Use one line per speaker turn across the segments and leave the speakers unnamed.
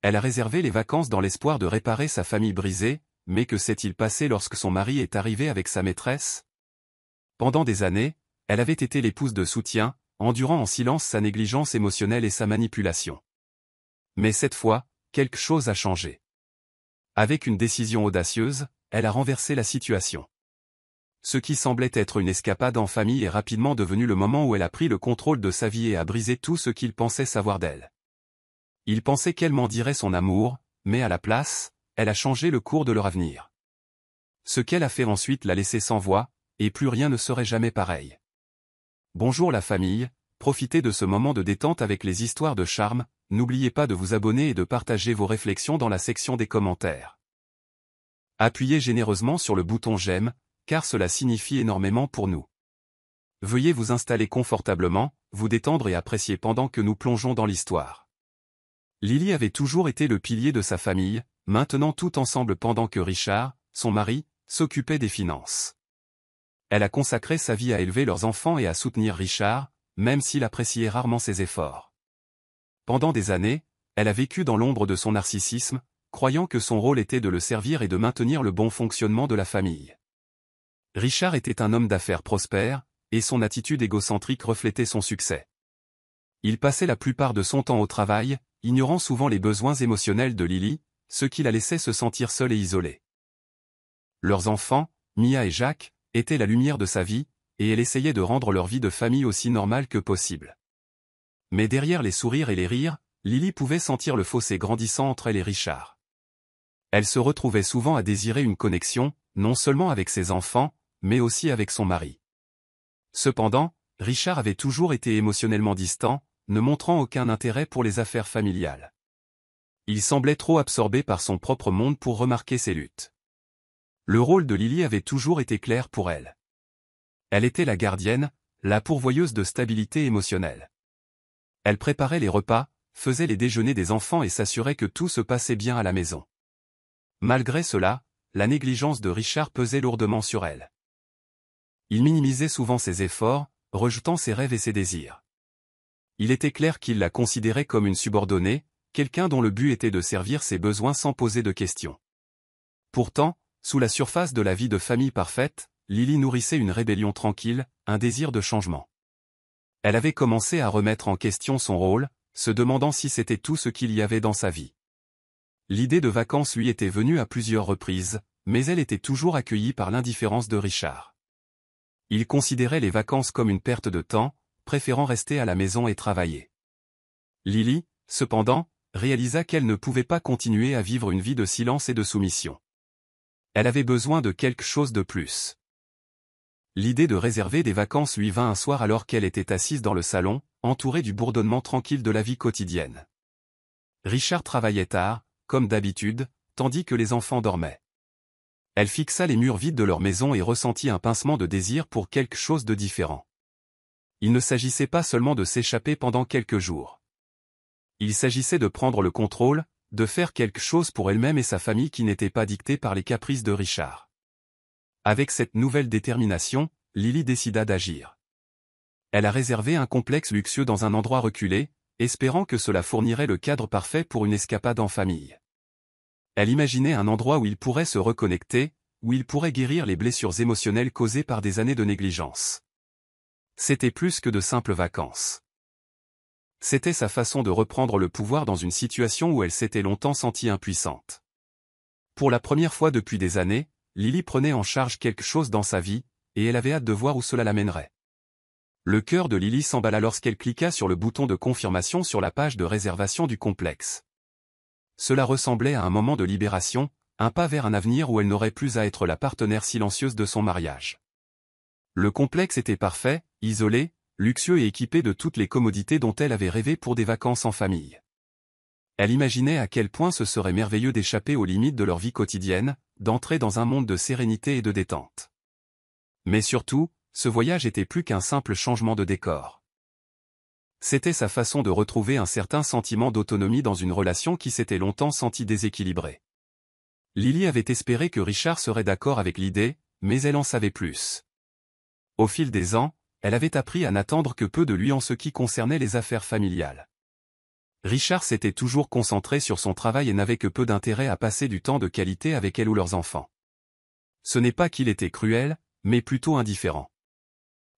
Elle a réservé les vacances dans l'espoir de réparer sa famille brisée, mais que s'est-il passé lorsque son mari est arrivé avec sa maîtresse? Pendant des années, elle avait été l'épouse de soutien, endurant en silence sa négligence émotionnelle et sa manipulation. Mais cette fois, quelque chose a changé. Avec une décision audacieuse, elle a renversé la situation. Ce qui semblait être une escapade en famille est rapidement devenu le moment où elle a pris le contrôle de sa vie et a brisé tout ce qu'il pensait savoir d'elle. Il pensait qu'elle mendirait son amour, mais à la place, elle a changé le cours de leur avenir. Ce qu'elle a fait ensuite l'a laissé sans voix, et plus rien ne serait jamais pareil. Bonjour la famille, profitez de ce moment de détente avec les histoires de charme, n'oubliez pas de vous abonner et de partager vos réflexions dans la section des commentaires. Appuyez généreusement sur le bouton j'aime, car cela signifie énormément pour nous. Veuillez vous installer confortablement, vous détendre et apprécier pendant que nous plongeons dans l'histoire. Lily avait toujours été le pilier de sa famille, maintenant tout ensemble pendant que Richard, son mari, s'occupait des finances. Elle a consacré sa vie à élever leurs enfants et à soutenir Richard, même s'il appréciait rarement ses efforts. Pendant des années, elle a vécu dans l'ombre de son narcissisme, croyant que son rôle était de le servir et de maintenir le bon fonctionnement de la famille. Richard était un homme d'affaires prospère, et son attitude égocentrique reflétait son succès. Il passait la plupart de son temps au travail, ignorant souvent les besoins émotionnels de Lily, ce qui la laissait se sentir seule et isolée. Leurs enfants, Mia et Jacques, étaient la lumière de sa vie, et elle essayait de rendre leur vie de famille aussi normale que possible. Mais derrière les sourires et les rires, Lily pouvait sentir le fossé grandissant entre elle et Richard. Elle se retrouvait souvent à désirer une connexion, non seulement avec ses enfants, mais aussi avec son mari. Cependant, Richard avait toujours été émotionnellement distant, ne montrant aucun intérêt pour les affaires familiales. Il semblait trop absorbé par son propre monde pour remarquer ses luttes. Le rôle de Lily avait toujours été clair pour elle. Elle était la gardienne, la pourvoyeuse de stabilité émotionnelle. Elle préparait les repas, faisait les déjeuners des enfants et s'assurait que tout se passait bien à la maison. Malgré cela, la négligence de Richard pesait lourdement sur elle. Il minimisait souvent ses efforts, rejetant ses rêves et ses désirs. Il était clair qu'il la considérait comme une subordonnée, quelqu'un dont le but était de servir ses besoins sans poser de questions. Pourtant, sous la surface de la vie de famille parfaite, Lily nourrissait une rébellion tranquille, un désir de changement. Elle avait commencé à remettre en question son rôle, se demandant si c'était tout ce qu'il y avait dans sa vie. L'idée de vacances lui était venue à plusieurs reprises, mais elle était toujours accueillie par l'indifférence de Richard. Il considérait les vacances comme une perte de temps, préférant rester à la maison et travailler. Lily, cependant, réalisa qu'elle ne pouvait pas continuer à vivre une vie de silence et de soumission. Elle avait besoin de quelque chose de plus. L'idée de réserver des vacances lui vint un soir alors qu'elle était assise dans le salon, entourée du bourdonnement tranquille de la vie quotidienne. Richard travaillait tard, comme d'habitude, tandis que les enfants dormaient. Elle fixa les murs vides de leur maison et ressentit un pincement de désir pour quelque chose de différent. Il ne s'agissait pas seulement de s'échapper pendant quelques jours. Il s'agissait de prendre le contrôle, de faire quelque chose pour elle-même et sa famille qui n'était pas dictée par les caprices de Richard. Avec cette nouvelle détermination, Lily décida d'agir. Elle a réservé un complexe luxueux dans un endroit reculé, espérant que cela fournirait le cadre parfait pour une escapade en famille. Elle imaginait un endroit où il pourrait se reconnecter, où il pourrait guérir les blessures émotionnelles causées par des années de négligence. C'était plus que de simples vacances. C'était sa façon de reprendre le pouvoir dans une situation où elle s'était longtemps sentie impuissante. Pour la première fois depuis des années, Lily prenait en charge quelque chose dans sa vie, et elle avait hâte de voir où cela l'amènerait. Le cœur de Lily s'emballa lorsqu'elle cliqua sur le bouton de confirmation sur la page de réservation du complexe. Cela ressemblait à un moment de libération, un pas vers un avenir où elle n'aurait plus à être la partenaire silencieuse de son mariage. Le complexe était parfait, isolé, luxueux et équipé de toutes les commodités dont elle avait rêvé pour des vacances en famille. Elle imaginait à quel point ce serait merveilleux d'échapper aux limites de leur vie quotidienne, d'entrer dans un monde de sérénité et de détente. Mais surtout, ce voyage était plus qu'un simple changement de décor. C'était sa façon de retrouver un certain sentiment d'autonomie dans une relation qui s'était longtemps sentie déséquilibrée. Lily avait espéré que Richard serait d'accord avec l'idée, mais elle en savait plus. Au fil des ans, elle avait appris à n'attendre que peu de lui en ce qui concernait les affaires familiales. Richard s'était toujours concentré sur son travail et n'avait que peu d'intérêt à passer du temps de qualité avec elle ou leurs enfants. Ce n'est pas qu'il était cruel, mais plutôt indifférent.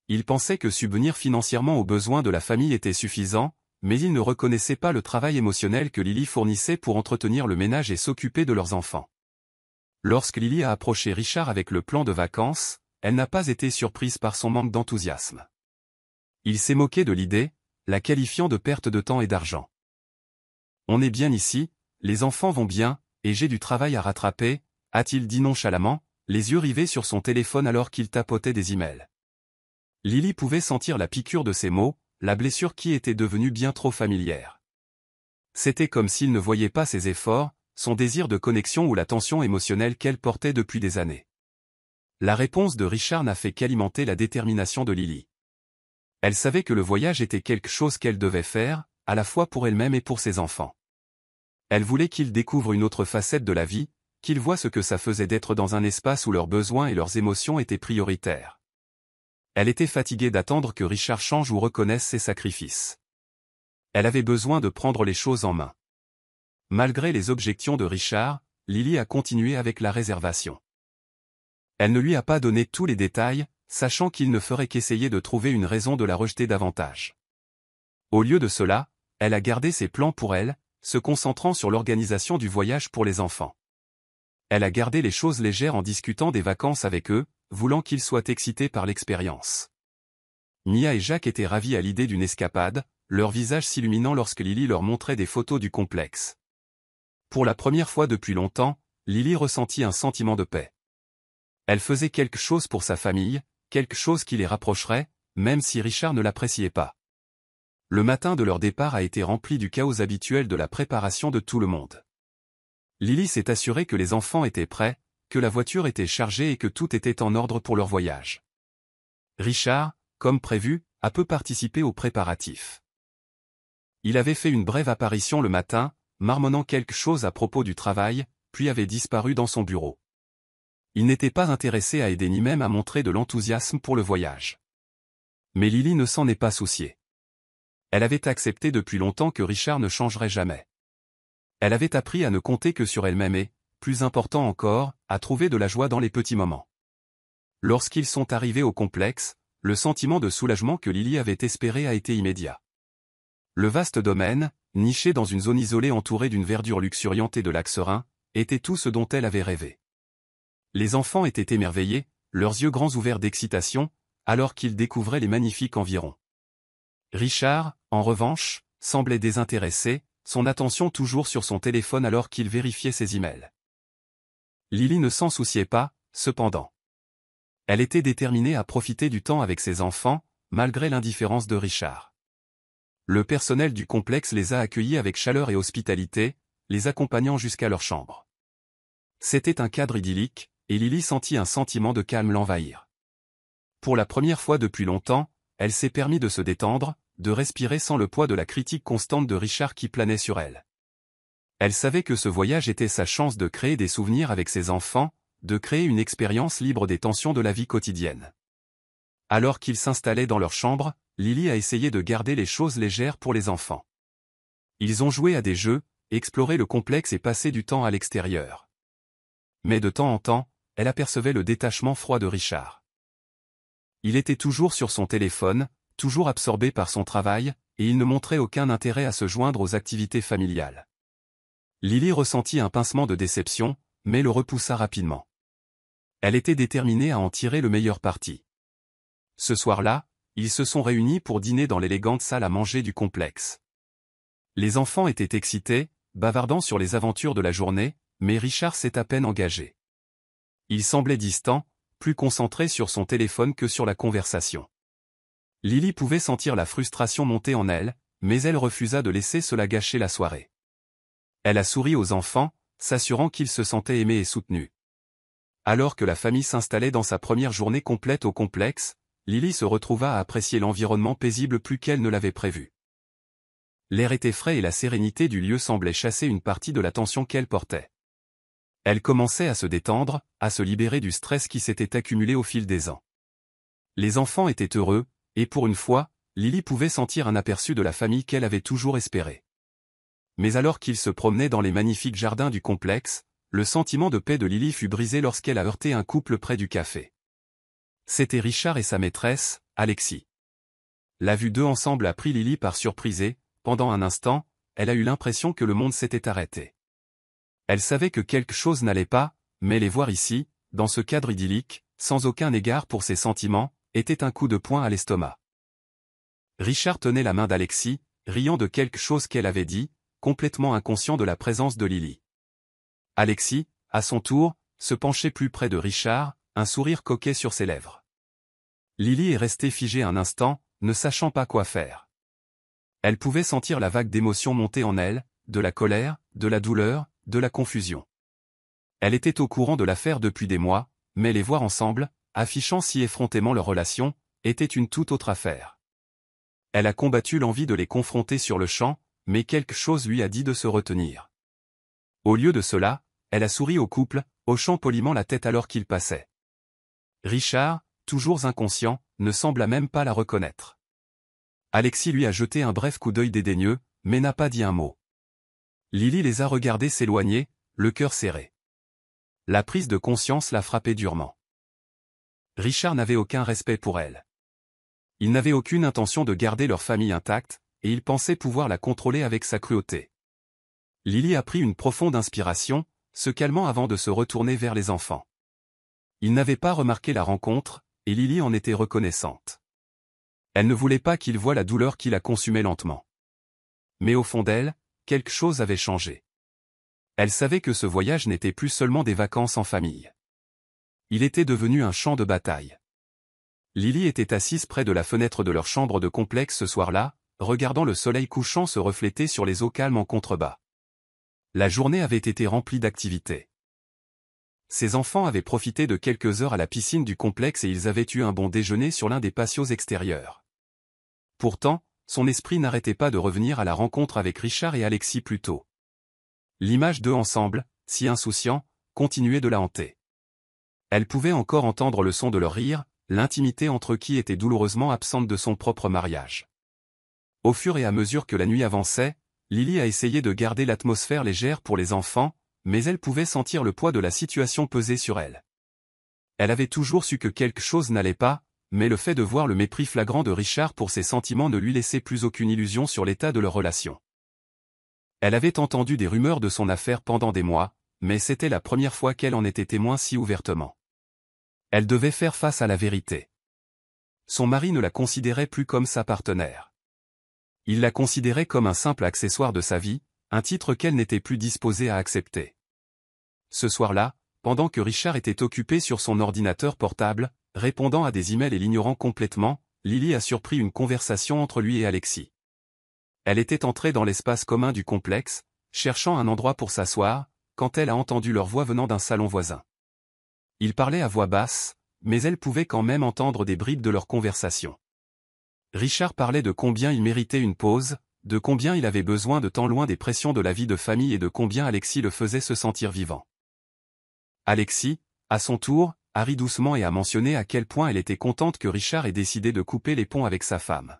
Il pensait que subvenir financièrement aux besoins de la famille était suffisant, mais il ne reconnaissait pas le travail émotionnel que Lily fournissait pour entretenir le ménage et s'occuper de leurs enfants. Lorsque Lily a approché Richard avec le plan de vacances, elle n'a pas été surprise par son manque d'enthousiasme. Il s'est moqué de l'idée, la qualifiant de perte de temps et d'argent. « On est bien ici, les enfants vont bien, et j'ai du travail à rattraper », a-t-il dit nonchalamment, les yeux rivés sur son téléphone alors qu'il tapotait des emails. Lily pouvait sentir la piqûre de ces mots, la blessure qui était devenue bien trop familière. C'était comme s'il ne voyait pas ses efforts, son désir de connexion ou la tension émotionnelle qu'elle portait depuis des années. La réponse de Richard n'a fait qu'alimenter la détermination de Lily. Elle savait que le voyage était quelque chose qu'elle devait faire, à la fois pour elle-même et pour ses enfants. Elle voulait qu'il découvre une autre facette de la vie, qu'il voie ce que ça faisait d'être dans un espace où leurs besoins et leurs émotions étaient prioritaires. Elle était fatiguée d'attendre que Richard change ou reconnaisse ses sacrifices. Elle avait besoin de prendre les choses en main. Malgré les objections de Richard, Lily a continué avec la réservation. Elle ne lui a pas donné tous les détails, sachant qu'il ne ferait qu'essayer de trouver une raison de la rejeter davantage. Au lieu de cela, elle a gardé ses plans pour elle, se concentrant sur l'organisation du voyage pour les enfants. Elle a gardé les choses légères en discutant des vacances avec eux, voulant qu'ils soient excités par l'expérience. Mia et Jacques étaient ravis à l'idée d'une escapade, leur visage s'illuminant lorsque Lily leur montrait des photos du complexe. Pour la première fois depuis longtemps, Lily ressentit un sentiment de paix. Elle faisait quelque chose pour sa famille, quelque chose qui les rapprocherait, même si Richard ne l'appréciait pas. Le matin de leur départ a été rempli du chaos habituel de la préparation de tout le monde. Lily s'est assurée que les enfants étaient prêts, que la voiture était chargée et que tout était en ordre pour leur voyage. Richard, comme prévu, a peu participé aux préparatifs. Il avait fait une brève apparition le matin, marmonnant quelque chose à propos du travail, puis avait disparu dans son bureau. Il n'était pas intéressé à aider ni même à montrer de l'enthousiasme pour le voyage. Mais Lily ne s'en est pas souciée. Elle avait accepté depuis longtemps que Richard ne changerait jamais. Elle avait appris à ne compter que sur elle-même et, plus important encore, à trouver de la joie dans les petits moments. Lorsqu'ils sont arrivés au complexe, le sentiment de soulagement que Lily avait espéré a été immédiat. Le vaste domaine, niché dans une zone isolée entourée d'une verdure luxuriante et de lacs sereins, était tout ce dont elle avait rêvé. Les enfants étaient émerveillés, leurs yeux grands ouverts d'excitation, alors qu'ils découvraient les magnifiques environs. Richard, en revanche, semblait désintéressé, son attention toujours sur son téléphone alors qu'il vérifiait ses emails. Lily ne s'en souciait pas, cependant. Elle était déterminée à profiter du temps avec ses enfants, malgré l'indifférence de Richard. Le personnel du complexe les a accueillis avec chaleur et hospitalité, les accompagnant jusqu'à leur chambre. C'était un cadre idyllique, et Lily sentit un sentiment de calme l'envahir. Pour la première fois depuis longtemps, elle s'est permis de se détendre, de respirer sans le poids de la critique constante de Richard qui planait sur elle. Elle savait que ce voyage était sa chance de créer des souvenirs avec ses enfants, de créer une expérience libre des tensions de la vie quotidienne. Alors qu'ils s'installaient dans leur chambre, Lily a essayé de garder les choses légères pour les enfants. Ils ont joué à des jeux, exploré le complexe et passé du temps à l'extérieur. Mais de temps en temps, elle apercevait le détachement froid de Richard. Il était toujours sur son téléphone, toujours absorbé par son travail, et il ne montrait aucun intérêt à se joindre aux activités familiales. Lily ressentit un pincement de déception, mais le repoussa rapidement. Elle était déterminée à en tirer le meilleur parti. Ce soir-là, ils se sont réunis pour dîner dans l'élégante salle à manger du complexe. Les enfants étaient excités, bavardant sur les aventures de la journée, mais Richard s'est à peine engagé. Il semblait distant, plus concentré sur son téléphone que sur la conversation. Lily pouvait sentir la frustration monter en elle, mais elle refusa de laisser cela gâcher la soirée. Elle a souri aux enfants, s'assurant qu'ils se sentaient aimés et soutenus. Alors que la famille s'installait dans sa première journée complète au complexe, Lily se retrouva à apprécier l'environnement paisible plus qu'elle ne l'avait prévu. L'air était frais et la sérénité du lieu semblait chasser une partie de la tension qu'elle portait. Elle commençait à se détendre, à se libérer du stress qui s'était accumulé au fil des ans. Les enfants étaient heureux, et pour une fois, Lily pouvait sentir un aperçu de la famille qu'elle avait toujours espérée. mais alors qu'il se promenait dans les magnifiques jardins du complexe, le sentiment de paix de Lily fut brisé lorsqu'elle a heurté un couple près du café. C'était Richard et sa maîtresse, Alexis. La vue d'eux ensemble a pris Lily par surprise et, pendant un instant, elle a eu l'impression que le monde s'était arrêté. Elle savait que quelque chose n'allait pas, mais les voir ici, dans ce cadre idyllique, sans aucun égard pour ses sentiments, était un coup de poing à l'estomac. Richard tenait la main d'Alexis, riant de quelque chose qu'elle avait dit, complètement inconscient de la présence de Lily. Alexis, à son tour, se penchait plus près de Richard, un sourire coquet sur ses lèvres. Lily est restée figée un instant, ne sachant pas quoi faire. Elle pouvait sentir la vague d'émotions monter en elle, de la colère, de la douleur, de la confusion. Elle était au courant de l'affaire depuis des mois, mais les voir ensemble, affichant si effrontément leur relation, était une toute autre affaire. Elle a combattu l'envie de les confronter sur le champ, mais quelque chose lui a dit de se retenir. Au lieu de cela, elle a souri au couple, hochant poliment la tête alors qu'il passait. Richard, toujours inconscient, ne sembla même pas la reconnaître. Alexis lui a jeté un bref coup d'œil dédaigneux, mais n'a pas dit un mot. Lily les a regardés s'éloigner, le cœur serré. La prise de conscience l'a frappée durement. Richard n'avait aucun respect pour elle. Il n'avait aucune intention de garder leur famille intacte, et il pensait pouvoir la contrôler avec sa cruauté. Lily a pris une profonde inspiration, se calmant avant de se retourner vers les enfants. Ils n'avaient pas remarqué la rencontre, et Lily en était reconnaissante. Elle ne voulait pas qu'ils voient la douleur qui la consumait lentement. Mais au fond d'elle, quelque chose avait changé. Elle savait que ce voyage n'était plus seulement des vacances en famille. Il était devenu un champ de bataille. Lily était assise près de la fenêtre de leur chambre de complexe ce soir-là, regardant le soleil couchant se refléter sur les eaux calmes en contrebas. La journée avait été remplie d'activités. Ses enfants avaient profité de quelques heures à la piscine du complexe et ils avaient eu un bon déjeuner sur l'un des patios extérieurs. Pourtant, son esprit n'arrêtait pas de revenir à la rencontre avec Richard et Alexis plus tôt. L'image d'eux ensemble, si insouciants, continuait de la hanter. Elle pouvait encore entendre le son de leur rire, l'intimité entre eux qui était douloureusement absente de son propre mariage. Au fur et à mesure que la nuit avançait, Lily a essayé de garder l'atmosphère légère pour les enfants, mais elle pouvait sentir le poids de la situation peser sur elle. Elle avait toujours su que quelque chose n'allait pas, mais le fait de voir le mépris flagrant de Richard pour ses sentiments ne lui laissait plus aucune illusion sur l'état de leur relation. Elle avait entendu des rumeurs de son affaire pendant des mois, mais c'était la première fois qu'elle en était témoin si ouvertement. Elle devait faire face à la vérité. Son mari ne la considérait plus comme sa partenaire. Il la considérait comme un simple accessoire de sa vie, un titre qu'elle n'était plus disposée à accepter. Ce soir-là, pendant que Richard était occupé sur son ordinateur portable, répondant à des emails et l'ignorant complètement, Lily a surpris une conversation entre lui et Alexis. Elle était entrée dans l'espace commun du complexe, cherchant un endroit pour s'asseoir, quand elle a entendu leur voix venant d'un salon voisin. Ils parlaient à voix basse, mais elle pouvait quand même entendre des bribes de leur conversation. Richard parlait de combien il méritait une pause, de combien il avait besoin de temps loin des pressions de la vie de famille et de combien Alexis le faisait se sentir vivant. Alexis, à son tour, a ri doucement et a mentionné à quel point elle était contente que Richard ait décidé de couper les ponts avec sa femme.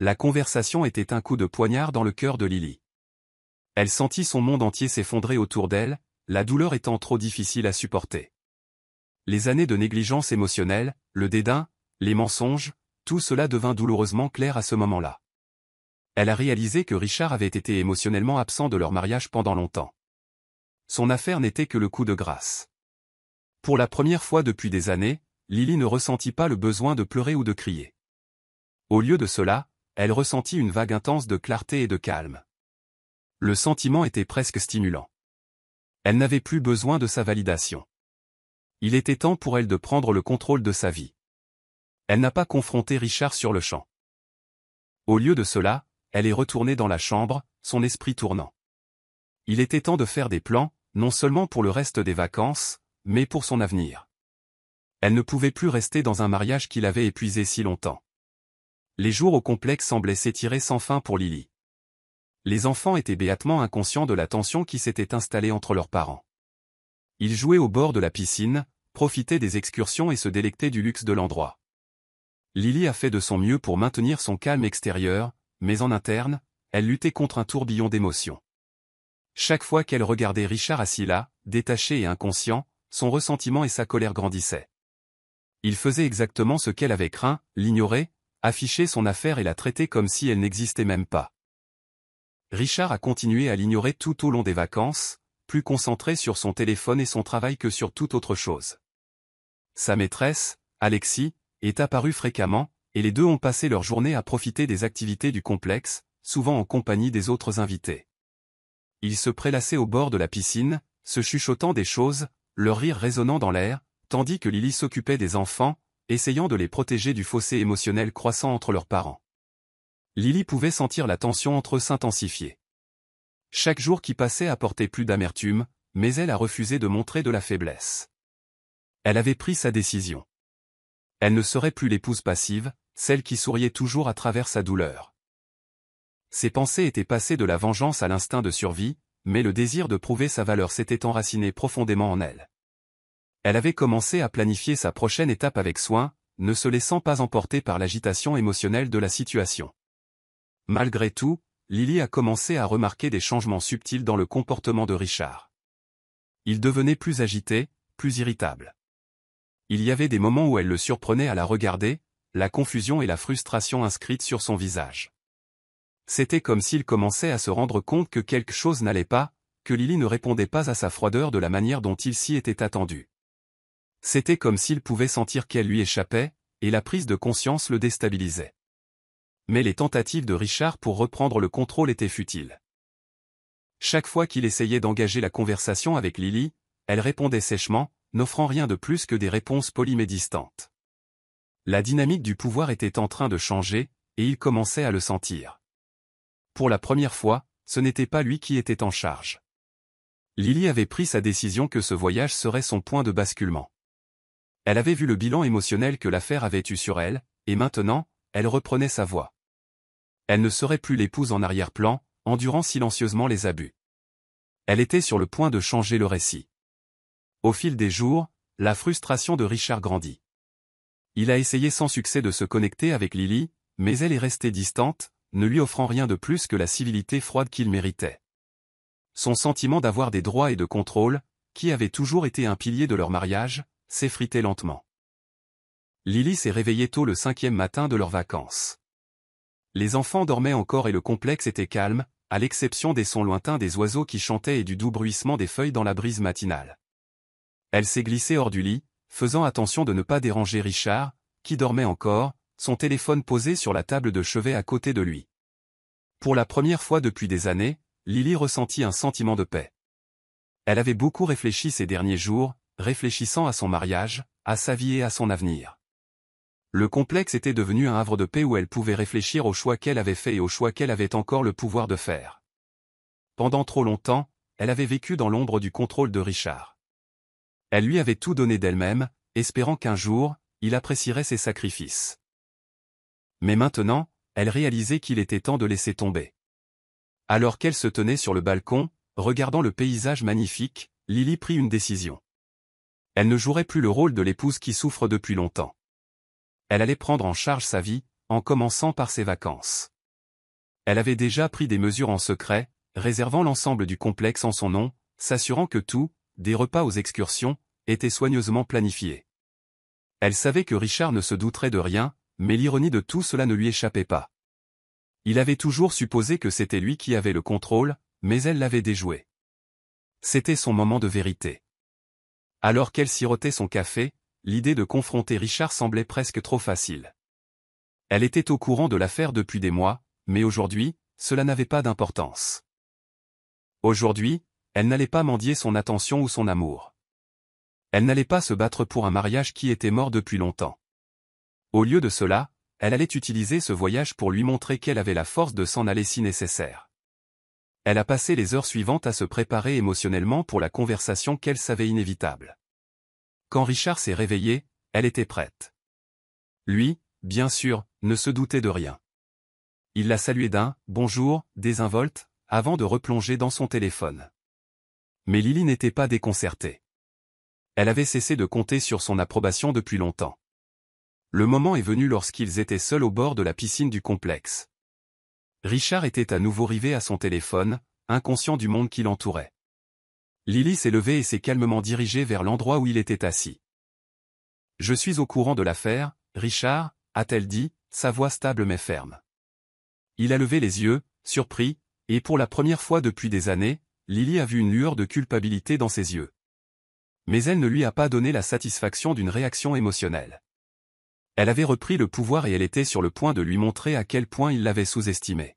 La conversation était un coup de poignard dans le cœur de Lily. Elle sentit son monde entier s'effondrer autour d'elle, la douleur étant trop difficile à supporter. Les années de négligence émotionnelle, le dédain, les mensonges, tout cela devint douloureusement clair à ce moment-là. Elle a réalisé que Richard avait été émotionnellement absent de leur mariage pendant longtemps. Son affaire n'était que le coup de grâce. Pour la première fois depuis des années, Lily ne ressentit pas le besoin de pleurer ou de crier. Au lieu de cela, elle ressentit une vague intense de clarté et de calme. Le sentiment était presque stimulant. Elle n'avait plus besoin de sa validation. Il était temps pour elle de prendre le contrôle de sa vie. Elle n'a pas confronté Richard sur le champ. Au lieu de cela, elle est retournée dans la chambre, son esprit tournant. Il était temps de faire des plans, non seulement pour le reste des vacances, mais pour son avenir. Elle ne pouvait plus rester dans un mariage qui l'avait épuisé si longtemps. Les jours au complexe semblaient s'étirer sans fin pour Lily. Les enfants étaient béatement inconscients de la tension qui s'était installée entre leurs parents. Ils jouaient au bord de la piscine, profitaient des excursions et se délectaient du luxe de l'endroit. Lily a fait de son mieux pour maintenir son calme extérieur, mais en interne, elle luttait contre un tourbillon d'émotions. Chaque fois qu'elle regardait Richard assis là, détaché et inconscient, son ressentiment et sa colère grandissaient. Il faisait exactement ce qu'elle avait craint, l'ignorer, afficher son affaire et la traiter comme si elle n'existait même pas. Richard a continué à l'ignorer tout au long des vacances, plus concentré sur son téléphone et son travail que sur toute autre chose. Sa maîtresse, Alexis, est apparue fréquemment, et les deux ont passé leur journée à profiter des activités du complexe, souvent en compagnie des autres invités. Ils se prélassaient au bord de la piscine, se chuchotant des choses, leur rire résonnant dans l'air, tandis que Lily s'occupait des enfants, essayant de les protéger du fossé émotionnel croissant entre leurs parents. Lily pouvait sentir la tension entre eux s'intensifier. Chaque jour qui passait apportait plus d'amertume, mais elle a refusé de montrer de la faiblesse. Elle avait pris sa décision. Elle ne serait plus l'épouse passive, celle qui souriait toujours à travers sa douleur. Ses pensées étaient passées de la vengeance à l'instinct de survie, mais le désir de prouver sa valeur s'était enraciné profondément en elle. Elle avait commencé à planifier sa prochaine étape avec soin, ne se laissant pas emporter par l'agitation émotionnelle de la situation. Malgré tout, Lily a commencé à remarquer des changements subtils dans le comportement de Richard. Il devenait plus agité, plus irritable. Il y avait des moments où elle le surprenait à la regarder, la confusion et la frustration inscrites sur son visage. C'était comme s'il commençait à se rendre compte que quelque chose n'allait pas, que Lily ne répondait pas à sa froideur de la manière dont il s'y était attendu. C'était comme s'il pouvait sentir qu'elle lui échappait, et la prise de conscience le déstabilisait. Mais les tentatives de Richard pour reprendre le contrôle étaient futiles. Chaque fois qu'il essayait d'engager la conversation avec Lily, elle répondait sèchement, n'offrant rien de plus que des réponses polies mais distantes. La dynamique du pouvoir était en train de changer, et il commençait à le sentir. Pour la première fois, ce n'était pas lui qui était en charge. Lily avait pris sa décision que ce voyage serait son point de basculement. Elle avait vu le bilan émotionnel que l'affaire avait eu sur elle, et maintenant, elle reprenait sa voie. Elle ne serait plus l'épouse en arrière-plan, endurant silencieusement les abus. Elle était sur le point de changer le récit. Au fil des jours, la frustration de Richard grandit. Il a essayé sans succès de se connecter avec Lily, mais elle est restée distante, ne lui offrant rien de plus que la civilité froide qu'il méritait. Son sentiment d'avoir des droits et de contrôle, qui avait toujours été un pilier de leur mariage, s'effritait lentement. Lily s'est réveillée tôt le 5e matin de leurs vacances. Les enfants dormaient encore et le complexe était calme, à l'exception des sons lointains des oiseaux qui chantaient et du doux bruissement des feuilles dans la brise matinale. Elle s'est glissée hors du lit, faisant attention de ne pas déranger Richard, qui dormait encore, son téléphone posé sur la table de chevet à côté de lui. Pour la première fois depuis des années, Lily ressentit un sentiment de paix. Elle avait beaucoup réfléchi ces derniers jours, réfléchissant à son mariage, à sa vie et à son avenir. Le complexe était devenu un havre de paix où elle pouvait réfléchir aux choix qu'elle avait faits et aux choix qu'elle avait encore le pouvoir de faire. Pendant trop longtemps, elle avait vécu dans l'ombre du contrôle de Richard. Elle lui avait tout donné d'elle-même, espérant qu'un jour, il apprécierait ses sacrifices. Mais maintenant, elle réalisait qu'il était temps de laisser tomber. Alors qu'elle se tenait sur le balcon, regardant le paysage magnifique, Lily prit une décision. Elle ne jouerait plus le rôle de l'épouse qui souffre depuis longtemps. Elle allait prendre en charge sa vie, en commençant par ses vacances. Elle avait déjà pris des mesures en secret, réservant l'ensemble du complexe en son nom, s'assurant que tout, des repas aux excursions, était soigneusement planifié. Elle savait que Richard ne se douterait de rien, mais l'ironie de tout cela ne lui échappait pas. Il avait toujours supposé que c'était lui qui avait le contrôle, mais elle l'avait déjoué. C'était son moment de vérité. Alors qu'elle sirotait son café, l'idée de confronter Richard semblait presque trop facile. Elle était au courant de l'affaire depuis des mois, mais aujourd'hui, cela n'avait pas d'importance. Aujourd'hui, elle n'allait pas mendier son attention ou son amour. Elle n'allait pas se battre pour un mariage qui était mort depuis longtemps. Au lieu de cela, elle allait utiliser ce voyage pour lui montrer qu'elle avait la force de s'en aller si nécessaire. Elle a passé les heures suivantes à se préparer émotionnellement pour la conversation qu'elle savait inévitable. Quand Richard s'est réveillé, elle était prête. Lui, bien sûr, ne se doutait de rien. Il l'a salué d'un « bonjour » désinvolte, avant de replonger dans son téléphone. Mais Lily n'était pas déconcertée. Elle avait cessé de compter sur son approbation depuis longtemps. Le moment est venu lorsqu'ils étaient seuls au bord de la piscine du complexe. Richard était à nouveau rivé à son téléphone, inconscient du monde qui l'entourait. Lily s'est levée et s'est calmement dirigée vers l'endroit où il était assis. « Je suis au courant de l'affaire, Richard, a-t-elle dit, sa voix stable mais ferme. Il a levé les yeux, surpris, et pour la première fois depuis des années, Lily a vu une lueur de culpabilité dans ses yeux. Mais elle ne lui a pas donné la satisfaction d'une réaction émotionnelle. Elle avait repris le pouvoir et elle était sur le point de lui montrer à quel point il l'avait sous-estimé.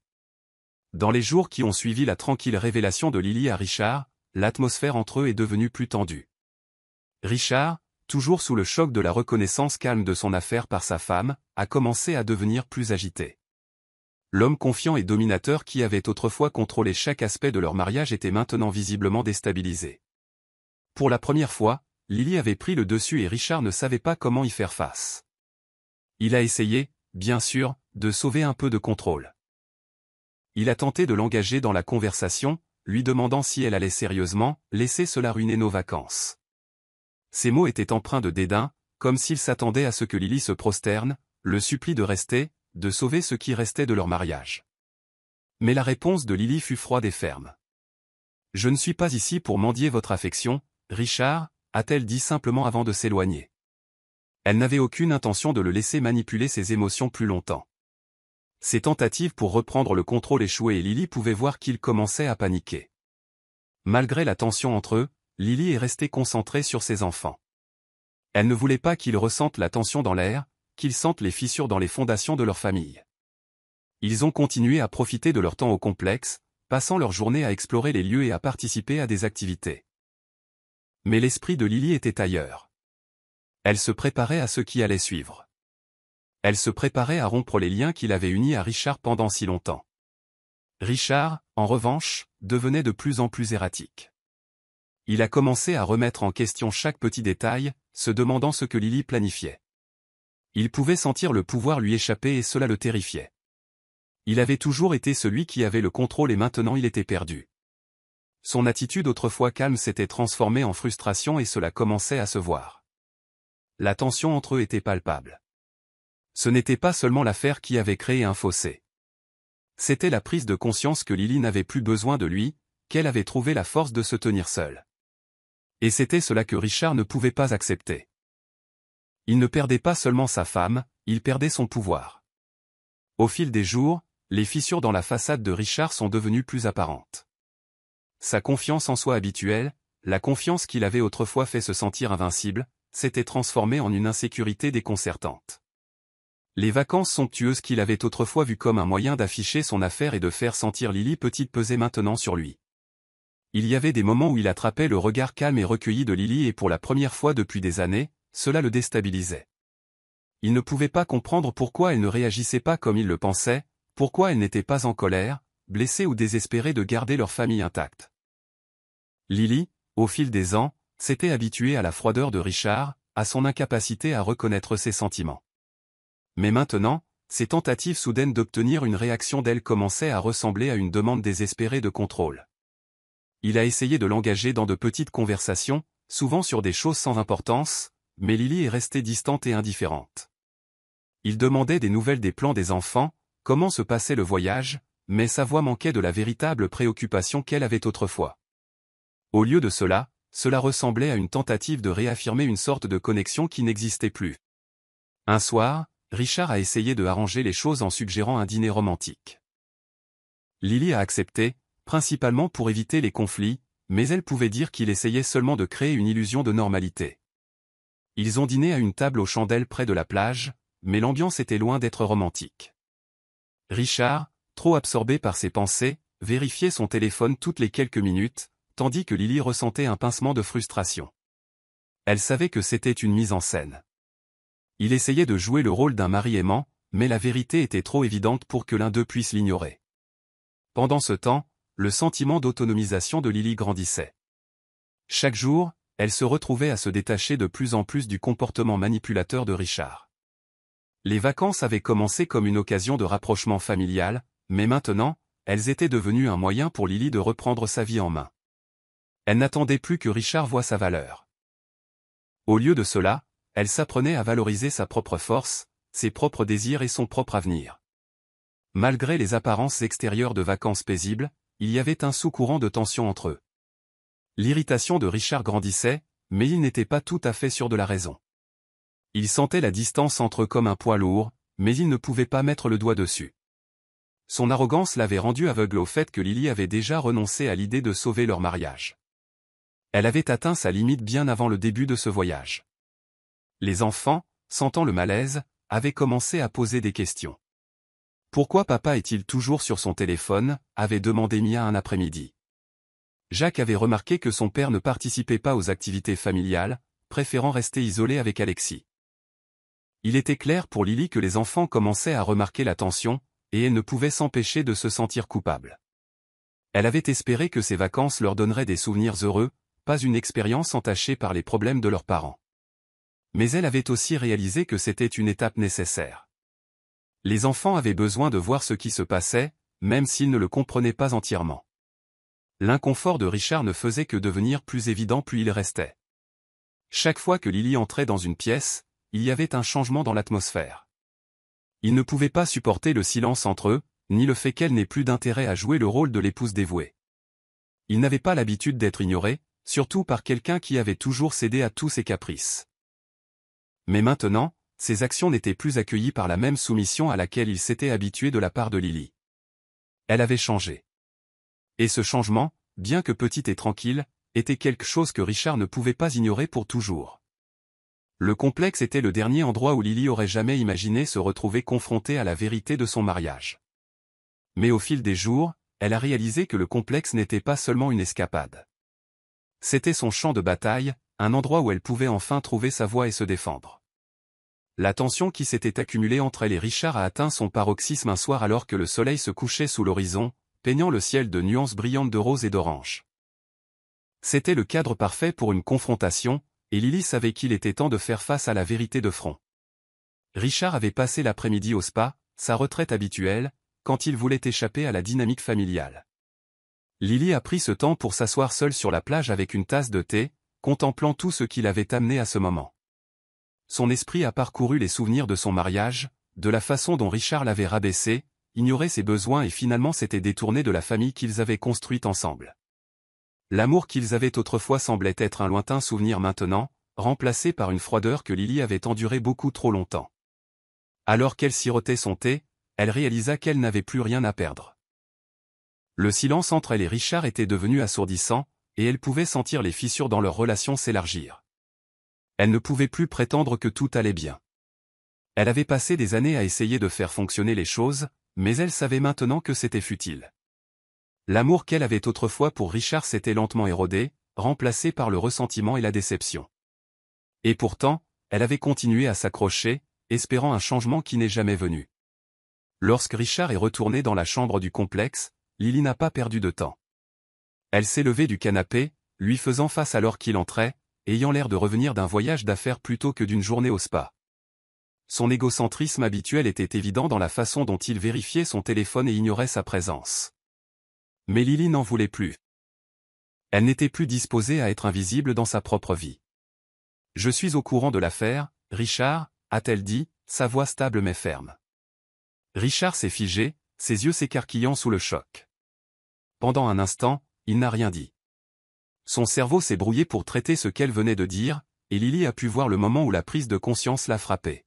Dans les jours qui ont suivi la tranquille révélation de Lily à Richard, l'atmosphère entre eux est devenue plus tendue. Richard, toujours sous le choc de la reconnaissance calme de son affaire par sa femme, a commencé à devenir plus agité. L'homme confiant et dominateur qui avait autrefois contrôlé chaque aspect de leur mariage était maintenant visiblement déstabilisé. Pour la première fois, Lily avait pris le dessus et Richard ne savait pas comment y faire face. Il a essayé, bien sûr, de sauver un peu de contrôle. Il a tenté de l'engager dans la conversation, lui demandant si elle allait sérieusement laisser cela ruiner nos vacances. Ses mots étaient empreints de dédain, comme s'il s'attendait à ce que Lily se prosterne, le supplie de rester, de sauver ce qui restait de leur mariage. Mais la réponse de Lily fut froide et ferme. « Je ne suis pas ici pour mendier votre affection, Richard, a-t-elle dit simplement avant de s'éloigner. Elle n'avait aucune intention de le laisser manipuler ses émotions plus longtemps. Ses tentatives pour reprendre le contrôle échouaient et Lily pouvait voir qu'il commençait à paniquer. Malgré la tension entre eux, Lily est restée concentrée sur ses enfants. Elle ne voulait pas qu'ils ressentent la tension dans l'air, qu'ils sentent les fissures dans les fondations de leur famille. Ils ont continué à profiter de leur temps au complexe, passant leur journée à explorer les lieux et à participer à des activités. Mais l'esprit de Lily était ailleurs. Elle se préparait à ce qui allait suivre. Elle se préparait à rompre les liens qui l'avaient unie à Richard pendant si longtemps. Richard, en revanche, devenait de plus en plus erratique. Il a commencé à remettre en question chaque petit détail, se demandant ce que Lily planifiait. Il pouvait sentir le pouvoir lui échapper et cela le terrifiait. Il avait toujours été celui qui avait le contrôle et maintenant il était perdu. Son attitude autrefois calme s'était transformée en frustration et cela commençait à se voir. La tension entre eux était palpable. Ce n'était pas seulement l'affaire qui avait créé un fossé. C'était la prise de conscience que Lily n'avait plus besoin de lui, qu'elle avait trouvé la force de se tenir seule. Et c'était cela que Richard ne pouvait pas accepter. Il ne perdait pas seulement sa femme, il perdait son pouvoir. Au fil des jours, les fissures dans la façade de Richard sont devenues plus apparentes. Sa confiance en soi habituelle, la confiance qu'il avait autrefois fait se sentir invincible, s'était transformée en une insécurité déconcertante. Les vacances somptueuses qu'il avait autrefois vues comme un moyen d'afficher son affaire et de faire sentir Lily petite pesaient maintenant sur lui. Il y avait des moments où il attrapait le regard calme et recueilli de Lily et pour la première fois depuis des années, cela le déstabilisait. Il ne pouvait pas comprendre pourquoi elle ne réagissait pas comme il le pensait, pourquoi elle n'était pas en colère, blessée ou désespérée de garder leur famille intacte. Lily, au fil des ans, s'était habituée à la froideur de Richard, à son incapacité à reconnaître ses sentiments. Mais maintenant, ses tentatives soudaines d'obtenir une réaction d'elle commençaient à ressembler à une demande désespérée de contrôle. Il a essayé de l'engager dans de petites conversations, souvent sur des choses sans importance, mais Lily est restée distante et indifférente. Il demandait des nouvelles des plans des enfants, comment se passait le voyage, mais sa voix manquait de la véritable préoccupation qu'elle avait autrefois. Au lieu de cela, cela ressemblait à une tentative de réaffirmer une sorte de connexion qui n'existait plus. Un soir, Richard a essayé de arranger les choses en suggérant un dîner romantique. Lily a accepté, principalement pour éviter les conflits, mais elle pouvait dire qu'il essayait seulement de créer une illusion de normalité. Ils ont dîné à une table aux chandelles près de la plage, mais l'ambiance était loin d'être romantique. Richard, trop absorbé par ses pensées, vérifiait son téléphone toutes les quelques minutes, tandis que Lily ressentait un pincement de frustration. Elle savait que c'était une mise en scène. Il essayait de jouer le rôle d'un mari aimant, mais la vérité était trop évidente pour que l'un d'eux puisse l'ignorer. Pendant ce temps, le sentiment d'autonomisation de Lily grandissait. Chaque jour, elle se retrouvait à se détacher de plus en plus du comportement manipulateur de Richard. Les vacances avaient commencé comme une occasion de rapprochement familial, mais maintenant, elles étaient devenues un moyen pour Lily de reprendre sa vie en main. Elle n'attendait plus que Richard voie sa valeur. Au lieu de cela, elle s'apprenait à valoriser sa propre force, ses propres désirs et son propre avenir. Malgré les apparences extérieures de vacances paisibles, il y avait un sous-courant de tension entre eux. L'irritation de Richard grandissait, mais il n'était pas tout à fait sûr de la raison. Il sentait la distance entre eux comme un poids lourd, mais il ne pouvait pas mettre le doigt dessus. Son arrogance l'avait rendu aveugle au fait que Lily avait déjà renoncé à l'idée de sauver leur mariage. Elle avait atteint sa limite bien avant le début de ce voyage. Les enfants, sentant le malaise, avaient commencé à poser des questions. Pourquoi papa est-il toujours sur son téléphone, avait demandé Mia un après-midi. Jacques avait remarqué que son père ne participait pas aux activités familiales, préférant rester isolé avec Alexis. Il était clair pour Lily que les enfants commençaient à remarquer la tension, et elle ne pouvait s'empêcher de se sentir coupable. Elle avait espéré que ces vacances leur donneraient des souvenirs heureux, pas une expérience entachée par les problèmes de leurs parents. Mais elle avait aussi réalisé que c'était une étape nécessaire. Les enfants avaient besoin de voir ce qui se passait, même s'ils ne le comprenaient pas entièrement. L'inconfort de Richard ne faisait que devenir plus évident plus il restait. Chaque fois que Lily entrait dans une pièce, il y avait un changement dans l'atmosphère. Il ne pouvait pas supporter le silence entre eux, ni le fait qu'elle n'ait plus d'intérêt à jouer le rôle de l'épouse dévouée. Il n'avait pas l'habitude d'être ignoré, surtout par quelqu'un qui avait toujours cédé à tous ses caprices. Mais maintenant, ses actions n'étaient plus accueillies par la même soumission à laquelle il s'était habitué de la part de Lily. Elle avait changé. Et ce changement, bien que petit et tranquille, était quelque chose que Richard ne pouvait pas ignorer pour toujours. Le complexe était le dernier endroit où Lily aurait jamais imaginé se retrouver confrontée à la vérité de son mariage. Mais au fil des jours, elle a réalisé que le complexe n'était pas seulement une escapade. C'était son champ de bataille, un endroit où elle pouvait enfin trouver sa voie et se défendre. La tension qui s'était accumulée entre elle et Richard a atteint son paroxysme un soir alors que le soleil se couchait sous l'horizon, peignant le ciel de nuances brillantes de rose et d'orange. C'était le cadre parfait pour une confrontation, et Lily savait qu'il était temps de faire face à la vérité de front. Richard avait passé l'après-midi au spa, sa retraite habituelle, quand il voulait échapper à la dynamique familiale. Lily a pris ce temps pour s'asseoir seule sur la plage avec une tasse de thé, contemplant tout ce qui l'avait amené à ce moment. Son esprit a parcouru les souvenirs de son mariage, de la façon dont Richard l'avait rabaissé, ignoré ses besoins et finalement s'était détourné de la famille qu'ils avaient construite ensemble. L'amour qu'ils avaient autrefois semblait être un lointain souvenir maintenant, remplacé par une froideur que Lily avait endurée beaucoup trop longtemps. Alors qu'elle sirotait son thé, elle réalisa qu'elle n'avait plus rien à perdre. Le silence entre elle et Richard était devenu assourdissant, et elle pouvait sentir les fissures dans leur relation s'élargir. Elle ne pouvait plus prétendre que tout allait bien. Elle avait passé des années à essayer de faire fonctionner les choses, mais elle savait maintenant que c'était futile. L'amour qu'elle avait autrefois pour Richard s'était lentement érodé, remplacé par le ressentiment et la déception. Et pourtant, elle avait continué à s'accrocher, espérant un changement qui n'est jamais venu. Lorsque Richard est retourné dans la chambre du complexe, Lily n'a pas perdu de temps. Elle s'est levée du canapé, lui faisant face alors qu'il entrait, ayant l'air de revenir d'un voyage d'affaires plutôt que d'une journée au spa. Son égocentrisme habituel était évident dans la façon dont il vérifiait son téléphone et ignorait sa présence. Mais Lily n'en voulait plus. Elle n'était plus disposée à être invisible dans sa propre vie. « Je suis au courant de l'affaire, Richard », a-t-elle dit, sa voix stable mais ferme. Richard s'est figé, ses yeux s'écarquillant sous le choc. Pendant un instant, il n'a rien dit. Son cerveau s'est brouillé pour traiter ce qu'elle venait de dire, et Lily a pu voir le moment où la prise de conscience l'a frappé.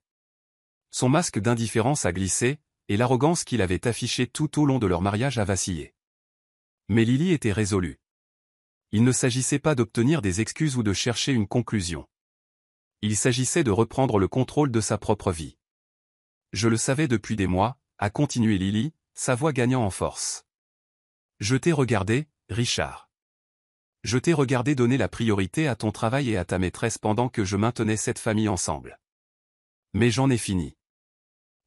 Son masque d'indifférence a glissé, et l'arrogance qu'il avait affichée tout au long de leur mariage a vacillé. Mais Lily était résolue. Il ne s'agissait pas d'obtenir des excuses ou de chercher une conclusion. Il s'agissait de reprendre le contrôle de sa propre vie. Je le savais depuis des mois, a continué Lily, sa voix gagnant en force. Je t'ai regardé, Richard. Je t'ai regardé donner la priorité à ton travail et à ta maîtresse pendant que je maintenais cette famille ensemble. Mais j'en ai fini.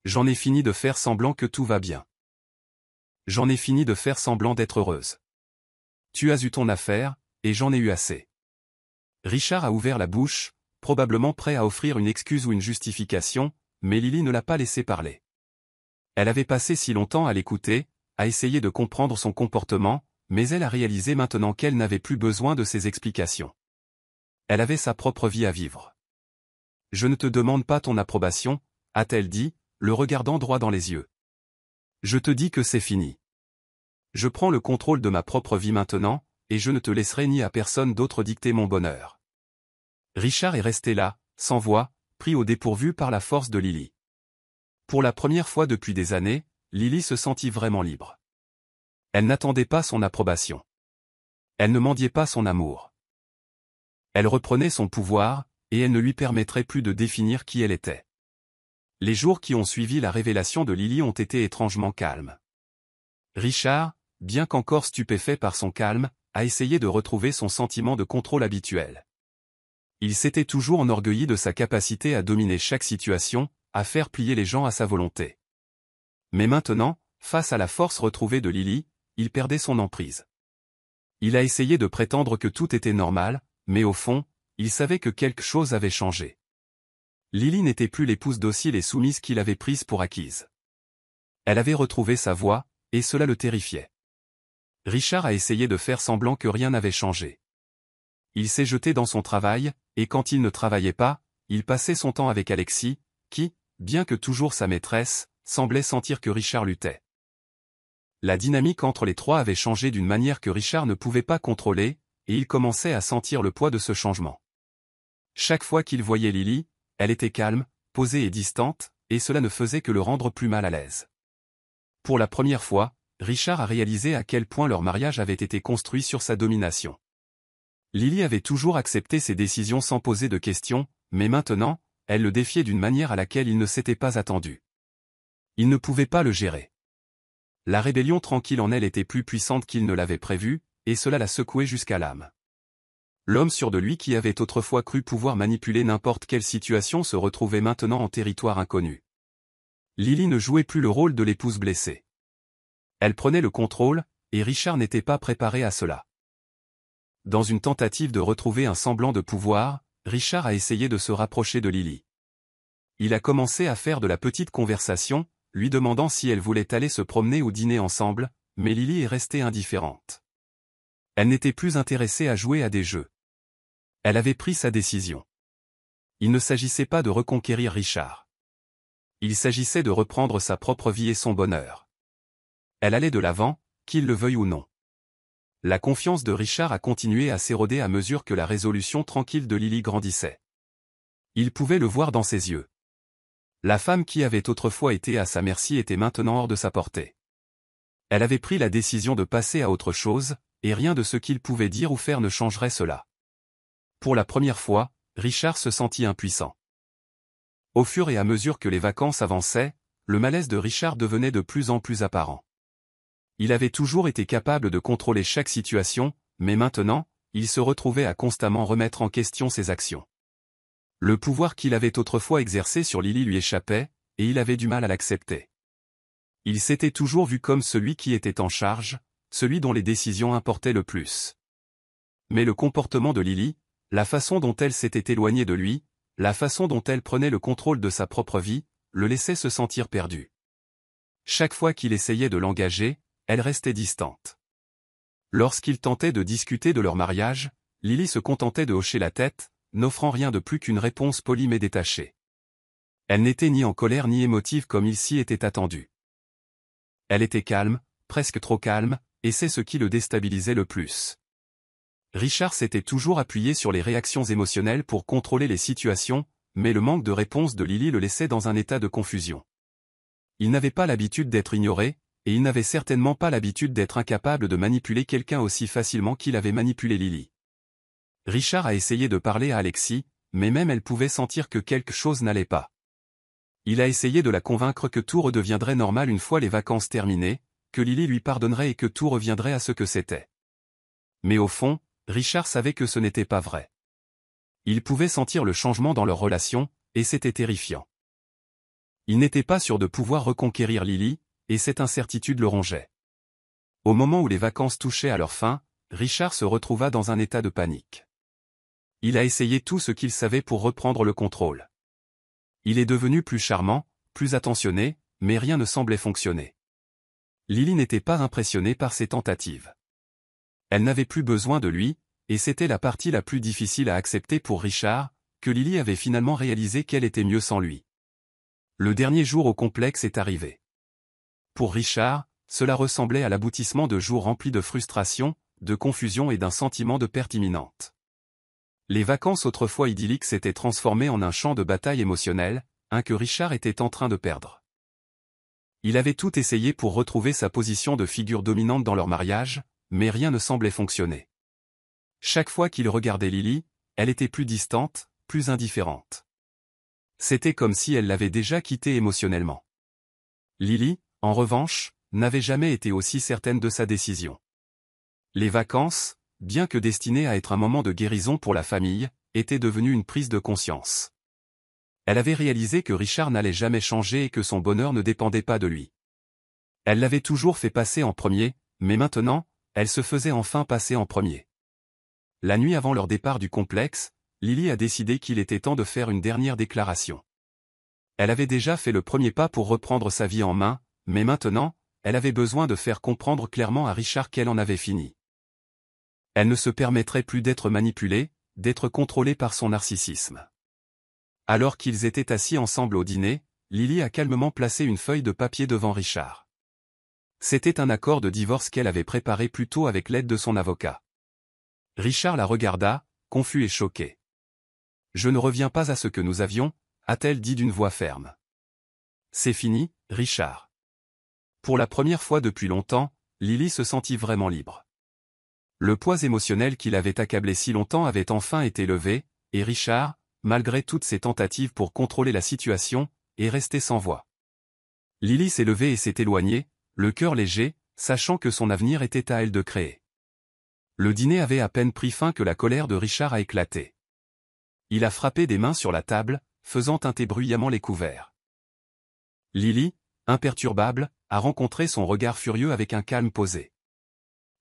J'en ai fini de faire semblant que tout va bien. J'en ai fini de faire semblant d'être heureuse. Tu as eu ton affaire, et j'en ai eu assez. Richard a ouvert la bouche, probablement prêt à offrir une excuse ou une justification, mais Lily ne l'a pas laissé parler. Elle avait passé si longtemps à l'écouter, à essayer de comprendre son comportement, mais elle a réalisé maintenant qu'elle n'avait plus besoin de ses explications. Elle avait sa propre vie à vivre. « Je ne te demande pas ton approbation », a-t-elle dit, le regardant droit dans les yeux. « Je te dis que c'est fini. Je prends le contrôle de ma propre vie maintenant, et je ne te laisserai ni à personne d'autre dicter mon bonheur. Richard est resté là, sans voix, pris au dépourvu par la force de Lily. Pour la première fois depuis des années, Lily se sentit vraiment libre. Elle n'attendait pas son approbation. Elle ne mendiait pas son amour. Elle reprenait son pouvoir, et elle ne lui permettrait plus de définir qui elle était. Les jours qui ont suivi la révélation de Lily ont été étrangement calmes. Richard, bien qu'encore stupéfait par son calme, a essayé de retrouver son sentiment de contrôle habituel. Il s'était toujours enorgueilli de sa capacité à dominer chaque situation, à faire plier les gens à sa volonté. Mais maintenant, face à la force retrouvée de Lily, il perdait son emprise. Il a essayé de prétendre que tout était normal, mais au fond, il savait que quelque chose avait changé. Lily n'était plus l'épouse docile et soumise qu'il avait prise pour acquise. Elle avait retrouvé sa voix, et cela le terrifiait. Richard a essayé de faire semblant que rien n'avait changé. Il s'est jeté dans son travail, et quand il ne travaillait pas, il passait son temps avec Alexis, qui, bien que toujours sa maîtresse, semblait sentir que Richard luttait. La dynamique entre les trois avait changé d'une manière que Richard ne pouvait pas contrôler, et il commençait à sentir le poids de ce changement. Chaque fois qu'il voyait Lily, elle était calme, posée et distante, et cela ne faisait que le rendre plus mal à l'aise. Pour la première fois, Richard a réalisé à quel point leur mariage avait été construit sur sa domination. Lily avait toujours accepté ses décisions sans poser de questions, mais maintenant, elle le défiait d'une manière à laquelle il ne s'était pas attendu. Il ne pouvait pas le gérer. La rébellion tranquille en elle était plus puissante qu'il ne l'avait prévu, et cela la secouait jusqu'à l'âme. L'homme sûr de lui qui avait autrefois cru pouvoir manipuler n'importe quelle situation se retrouvait maintenant en territoire inconnu. Lily ne jouait plus le rôle de l'épouse blessée. Elle prenait le contrôle, et Richard n'était pas préparé à cela. Dans une tentative de retrouver un semblant de pouvoir, Richard a essayé de se rapprocher de Lily. Il a commencé à faire de la petite conversation, lui demandant si elle voulait aller se promener ou dîner ensemble, mais Lily est restée indifférente. Elle n'était plus intéressée à jouer à des jeux. Elle avait pris sa décision. Il ne s'agissait pas de reconquérir Richard. Il s'agissait de reprendre sa propre vie et son bonheur. Elle allait de l'avant, qu'il le veuille ou non. La confiance de Richard a continué à s'éroder à mesure que la résolution tranquille de Lily grandissait. Il pouvait le voir dans ses yeux. La femme qui avait autrefois été à sa merci était maintenant hors de sa portée. Elle avait pris la décision de passer à autre chose, et rien de ce qu'il pouvait dire ou faire ne changerait cela. Pour la première fois, Richard se sentit impuissant. Au fur et à mesure que les vacances avançaient, le malaise de Richard devenait de plus en plus apparent. Il avait toujours été capable de contrôler chaque situation, mais maintenant, il se retrouvait à constamment remettre en question ses actions. Le pouvoir qu'il avait autrefois exercé sur Lily lui échappait, et il avait du mal à l'accepter. Il s'était toujours vu comme celui qui était en charge, celui dont les décisions importaient le plus. Mais le comportement de Lily, la façon dont elle s'était éloignée de lui, la façon dont elle prenait le contrôle de sa propre vie, le laissait se sentir perdu. Chaque fois qu'il essayait de l'engager, elle restait distante. Lorsqu'il tentait de discuter de leur mariage, Lily se contentait de hocher la tête, n'offrant rien de plus qu'une réponse polie mais détachée. Elle n'était ni en colère ni émotive comme il s'y était attendu. Elle était calme, presque trop calme, et c'est ce qui le déstabilisait le plus. Richard s'était toujours appuyé sur les réactions émotionnelles pour contrôler les situations, mais le manque de réponse de Lily le laissait dans un état de confusion. Il n'avait pas l'habitude d'être ignoré, et il n'avait certainement pas l'habitude d'être incapable de manipuler quelqu'un aussi facilement qu'il avait manipulé Lily. Richard a essayé de parler à Alexis, mais même elle pouvait sentir que quelque chose n'allait pas. Il a essayé de la convaincre que tout redeviendrait normal une fois les vacances terminées, que Lily lui pardonnerait et que tout reviendrait à ce que c'était. Mais au fond, Richard savait que ce n'était pas vrai. Il pouvait sentir le changement dans leur relation, et c'était terrifiant. Il n'était pas sûr de pouvoir reconquérir Lily, et cette incertitude le rongeait. Au moment où les vacances touchaient à leur fin, Richard se retrouva dans un état de panique. Il a essayé tout ce qu'il savait pour reprendre le contrôle. Il est devenu plus charmant, plus attentionné, mais rien ne semblait fonctionner. Lily n'était pas impressionnée par ses tentatives. Elle n'avait plus besoin de lui, et c'était la partie la plus difficile à accepter pour Richard, que Lily avait finalement réalisé qu'elle était mieux sans lui. Le dernier jour au complexe est arrivé. Pour Richard, cela ressemblait à l'aboutissement de jours remplis de frustration, de confusion et d'un sentiment de perte imminente. Les vacances autrefois idylliques s'étaient transformées en un champ de bataille émotionnelle, un que Richard était en train de perdre. Il avait tout essayé pour retrouver sa position de figure dominante dans leur mariage, mais rien ne semblait fonctionner. Chaque fois qu'il regardait Lily, elle était plus distante, plus indifférente. C'était comme si elle l'avait déjà quitté émotionnellement. Lily, en revanche, n'avait jamais été aussi certaine de sa décision. Les vacances, bien que destinées à être un moment de guérison pour la famille, étaient devenues une prise de conscience. Elle avait réalisé que Richard n'allait jamais changer et que son bonheur ne dépendait pas de lui. Elle l'avait toujours fait passer en premier, mais maintenant, elle se faisait enfin passer en premier. La nuit avant leur départ du complexe, Lily a décidé qu'il était temps de faire une dernière déclaration. Elle avait déjà fait le premier pas pour reprendre sa vie en main, mais maintenant, elle avait besoin de faire comprendre clairement à Richard qu'elle en avait fini. Elle ne se permettrait plus d'être manipulée, d'être contrôlée par son narcissisme. Alors qu'ils étaient assis ensemble au dîner, Lily a calmement placé une feuille de papier devant Richard. C'était un accord de divorce qu'elle avait préparé plus tôt avec l'aide de son avocat. Richard la regarda, confus et choqué. « Je ne reviens pas à ce que nous avions », a-t-elle dit d'une voix ferme. « C'est fini, Richard. » Pour la première fois depuis longtemps, Lily se sentit vraiment libre. Le poids émotionnel qui l'avait accablé si longtemps avait enfin été levé, et Richard, malgré toutes ses tentatives pour contrôler la situation, est resté sans voix. Lily s'est levée et s'est éloignée, le cœur léger, sachant que son avenir était à elle de créer. Le dîner avait à peine pris fin que la colère de Richard a éclaté. Il a frappé des mains sur la table, faisant tinter bruyamment les couverts. Lily, imperturbable, a rencontré son regard furieux avec un calme posé.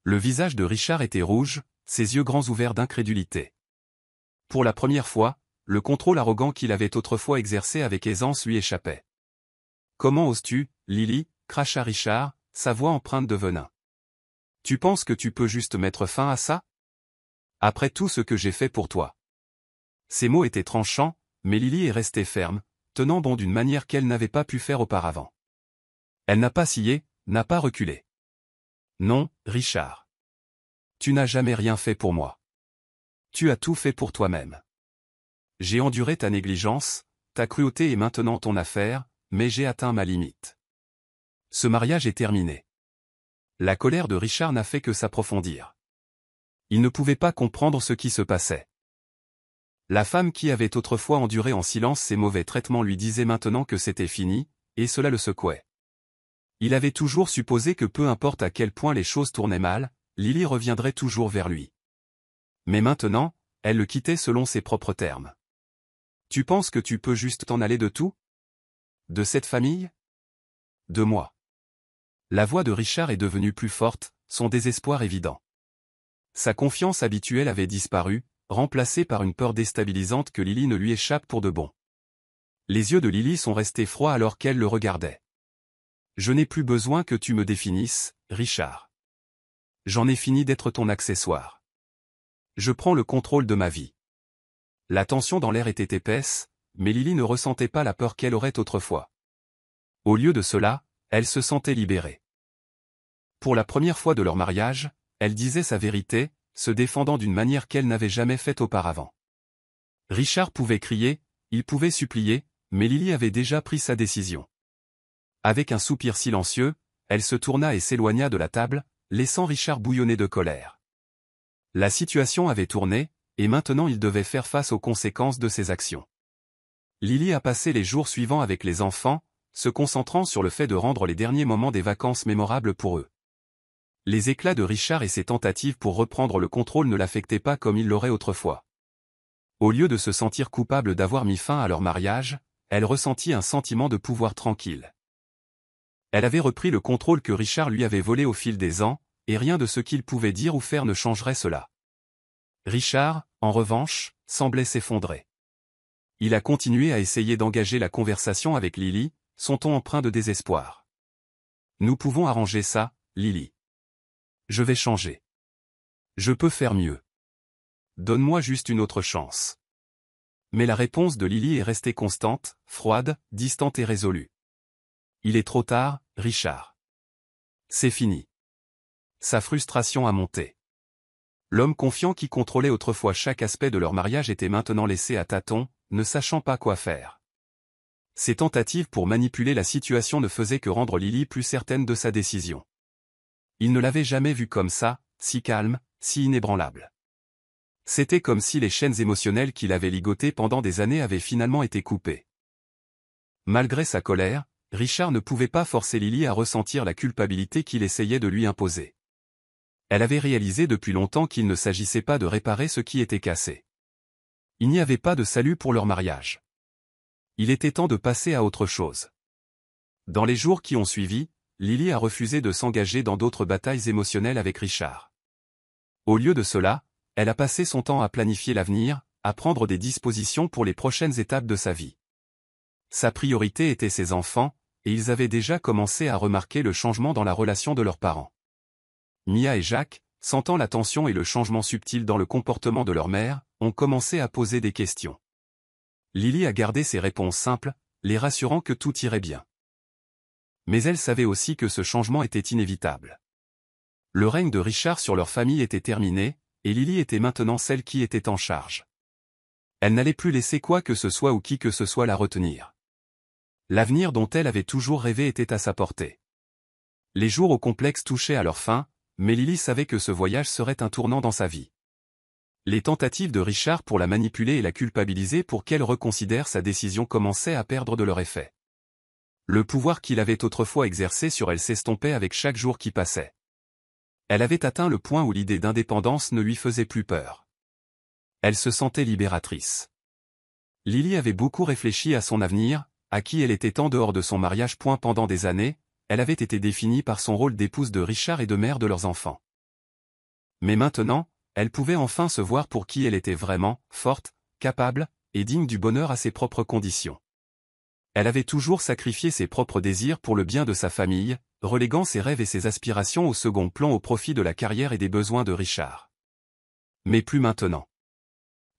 Le visage de Richard était rouge, ses yeux grands ouverts d'incrédulité. Pour la première fois, le contrôle arrogant qu'il avait autrefois exercé avec aisance lui échappait. « Comment oses-tu, Lily » cracha Richard, sa voix empreinte de venin. « Tu penses que tu peux juste mettre fin à ça ? Après tout ce que j'ai fait pour toi. » Ces mots étaient tranchants, mais Lily est restée ferme, tenant bon d'une manière qu'elle n'avait pas pu faire auparavant. Elle n'a pas scié, n'a pas reculé. « Non, Richard. Tu n'as jamais rien fait pour moi. Tu as tout fait pour toi-même. J'ai enduré ta négligence, ta cruauté et maintenant ton affaire, mais j'ai atteint ma limite. Ce mariage est terminé. » La colère de Richard n'a fait que s'approfondir. Il ne pouvait pas comprendre ce qui se passait. La femme qui avait autrefois enduré en silence ces mauvais traitements lui disait maintenant que c'était fini, et cela le secouait. Il avait toujours supposé que peu importe à quel point les choses tournaient mal, Lily reviendrait toujours vers lui. Mais maintenant, elle le quittait selon ses propres termes. « Tu penses que tu peux juste t'en aller de tout ? De cette famille ? De moi ?» La voix de Richard est devenue plus forte, son désespoir évident. Sa confiance habituelle avait disparu, remplacée par une peur déstabilisante que Lily ne lui échappe pour de bon. Les yeux de Lily sont restés froids alors qu'elle le regardait. « Je n'ai plus besoin que tu me définisses, Richard. J'en ai fini d'être ton accessoire. Je prends le contrôle de ma vie. » La tension dans l'air était épaisse, mais Lily ne ressentait pas la peur qu'elle aurait autrefois. Au lieu de cela, elle se sentait libérée. Pour la première fois de leur mariage, elle disait sa vérité, se défendant d'une manière qu'elle n'avait jamais faite auparavant. Richard pouvait crier, il pouvait supplier, mais Lily avait déjà pris sa décision. Avec un soupir silencieux, elle se tourna et s'éloigna de la table, laissant Richard bouillonner de colère. La situation avait tourné, et maintenant il devait faire face aux conséquences de ses actions. Lily a passé les jours suivants avec les enfants, se concentrant sur le fait de rendre les derniers moments des vacances mémorables pour eux. Les éclats de Richard et ses tentatives pour reprendre le contrôle ne l'affectaient pas comme il l'aurait autrefois. Au lieu de se sentir coupable d'avoir mis fin à leur mariage, elle ressentit un sentiment de pouvoir tranquille. Elle avait repris le contrôle que Richard lui avait volé au fil des ans, et rien de ce qu'il pouvait dire ou faire ne changerait cela. Richard, en revanche, semblait s'effondrer. Il a continué à essayer d'engager la conversation avec Lily, son ton empreint de désespoir. « Nous pouvons arranger ça, Lily. Je vais changer. Je peux faire mieux. Donne-moi juste une autre chance. » Mais la réponse de Lily est restée constante, froide, distante et résolue. « Il est trop tard, Richard. C'est fini. Sa frustration a monté. L'homme confiant qui contrôlait autrefois chaque aspect de leur mariage était maintenant laissé à tâtons, ne sachant pas quoi faire. Ses tentatives pour manipuler la situation ne faisaient que rendre Lily plus certaine de sa décision. Il ne l'avait jamais vue comme ça, si calme, si inébranlable. C'était comme si les chaînes émotionnelles qui l'avaient ligotée pendant des années avaient finalement été coupées. Malgré sa colère, Richard ne pouvait pas forcer Lily à ressentir la culpabilité qu'il essayait de lui imposer. Elle avait réalisé depuis longtemps qu'il ne s'agissait pas de réparer ce qui était cassé. Il n'y avait pas de salut pour leur mariage. Il était temps de passer à autre chose. Dans les jours qui ont suivi, Lily a refusé de s'engager dans d'autres batailles émotionnelles avec Richard. Au lieu de cela, elle a passé son temps à planifier l'avenir, à prendre des dispositions pour les prochaines étapes de sa vie. Sa priorité était ses enfants, et ils avaient déjà commencé à remarquer le changement dans la relation de leurs parents. Mia et Jacques, sentant la tension et le changement subtil dans le comportement de leur mère, ont commencé à poser des questions. Lily a gardé ses réponses simples, les rassurant que tout irait bien. Mais elle savait aussi que ce changement était inévitable. Le règne de Richard sur leur famille était terminé, et Lily était maintenant celle qui était en charge. Elle n'allait plus laisser quoi que ce soit ou qui que ce soit la retenir. L'avenir dont elle avait toujours rêvé était à sa portée. Les jours au complexe touchaient à leur fin, mais Lily savait que ce voyage serait un tournant dans sa vie. Les tentatives de Richard pour la manipuler et la culpabiliser pour qu'elle reconsidère sa décision commençaient à perdre de leur effet. Le pouvoir qu'il avait autrefois exercé sur elle s'estompait avec chaque jour qui passait. Elle avait atteint le point où l'idée d'indépendance ne lui faisait plus peur. Elle se sentait libératrice. Lily avait beaucoup réfléchi à son avenir, à qui elle était en dehors de son mariage. Pendant des années, elle avait été définie par son rôle d'épouse de Richard et de mère de leurs enfants. Mais maintenant, elle pouvait enfin se voir pour qui elle était vraiment, forte, capable, et digne du bonheur à ses propres conditions. Elle avait toujours sacrifié ses propres désirs pour le bien de sa famille, reléguant ses rêves et ses aspirations au second plan au profit de la carrière et des besoins de Richard. Mais plus maintenant.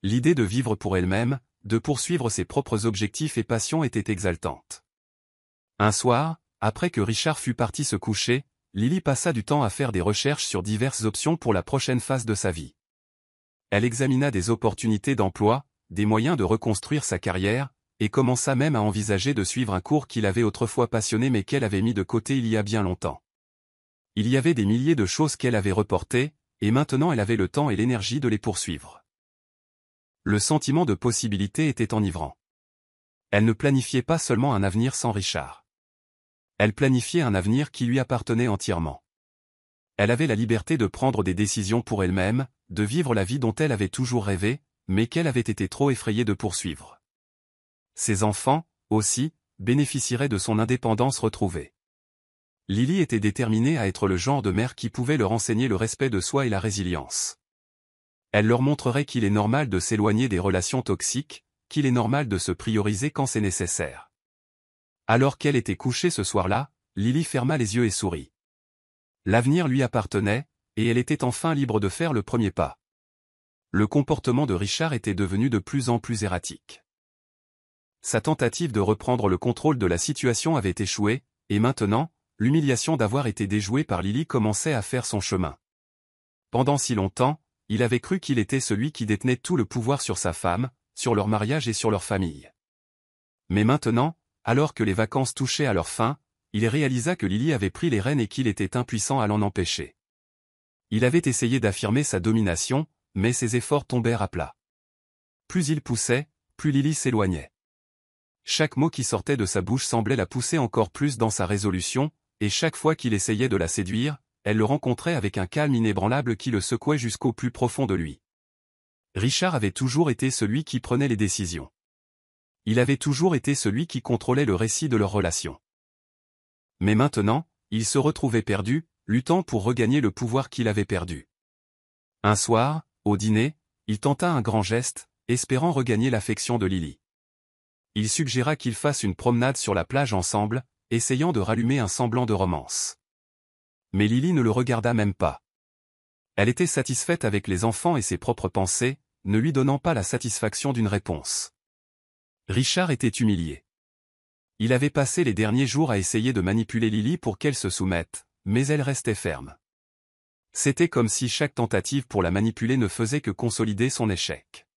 L'idée de vivre pour elle-même, de poursuivre ses propres objectifs et passions était exaltante. Un soir, après que Richard fut parti se coucher, Lily passa du temps à faire des recherches sur diverses options pour la prochaine phase de sa vie. Elle examina des opportunités d'emploi, des moyens de reconstruire sa carrière, et commença même à envisager de suivre un cours qui l'avait autrefois passionné mais qu'elle avait mis de côté il y a bien longtemps. Il y avait des milliers de choses qu'elle avait reportées, et maintenant elle avait le temps et l'énergie de les poursuivre. Le sentiment de possibilité était enivrant. Elle ne planifiait pas seulement un avenir sans Richard. Elle planifiait un avenir qui lui appartenait entièrement. Elle avait la liberté de prendre des décisions pour elle-même, de vivre la vie dont elle avait toujours rêvé, mais qu'elle avait été trop effrayée de poursuivre. Ses enfants, aussi, bénéficieraient de son indépendance retrouvée. Lily était déterminée à être le genre de mère qui pouvait leur enseigner le respect de soi et la résilience. Elle leur montrerait qu'il est normal de s'éloigner des relations toxiques, qu'il est normal de se prioriser quand c'est nécessaire. Alors qu'elle était couchée ce soir-là, Lily ferma les yeux et sourit. L'avenir lui appartenait, et elle était enfin libre de faire le premier pas. Le comportement de Richard était devenu de plus en plus erratique. Sa tentative de reprendre le contrôle de la situation avait échoué, et maintenant, l'humiliation d'avoir été déjouée par Lily commençait à faire son chemin. Pendant si longtemps, il avait cru qu'il était celui qui détenait tout le pouvoir sur sa femme, sur leur mariage et sur leur famille. Mais maintenant, alors que les vacances touchaient à leur fin, il réalisa que Lily avait pris les rênes et qu'il était impuissant à l'en empêcher. Il avait essayé d'affirmer sa domination, mais ses efforts tombèrent à plat. Plus il poussait, plus Lily s'éloignait. Chaque mot qui sortait de sa bouche semblait la pousser encore plus dans sa résolution, et chaque fois qu'il essayait de la séduire, elle le rencontrait avec un calme inébranlable qui le secouait jusqu'au plus profond de lui. Richard avait toujours été celui qui prenait les décisions. Il avait toujours été celui qui contrôlait le récit de leur relation. Mais maintenant, il se retrouvait perdu, luttant pour regagner le pouvoir qu'il avait perdu. Un soir, au dîner, il tenta un grand geste, espérant regagner l'affection de Lily. Il suggéra qu'ils fassent une promenade sur la plage ensemble, essayant de rallumer un semblant de romance. Mais Lily ne le regarda même pas. Elle était satisfaite avec les enfants et ses propres pensées, ne lui donnant pas la satisfaction d'une réponse. Richard était humilié. Il avait passé les derniers jours à essayer de manipuler Lily pour qu'elle se soumette, mais elle restait ferme. C'était comme si chaque tentative pour la manipuler ne faisait que consolider son échec.